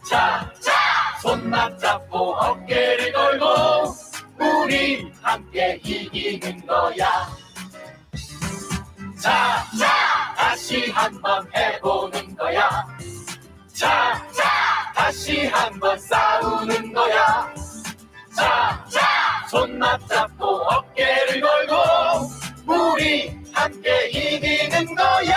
자, 손 맞잡고 어깨를 걸고 거야. 자, 다시 한번 해보는 거야. 자, 다시 한번 싸우는 거야. 자, 손 맞잡고 어깨를 걸고 우리 함께 이기는 거야.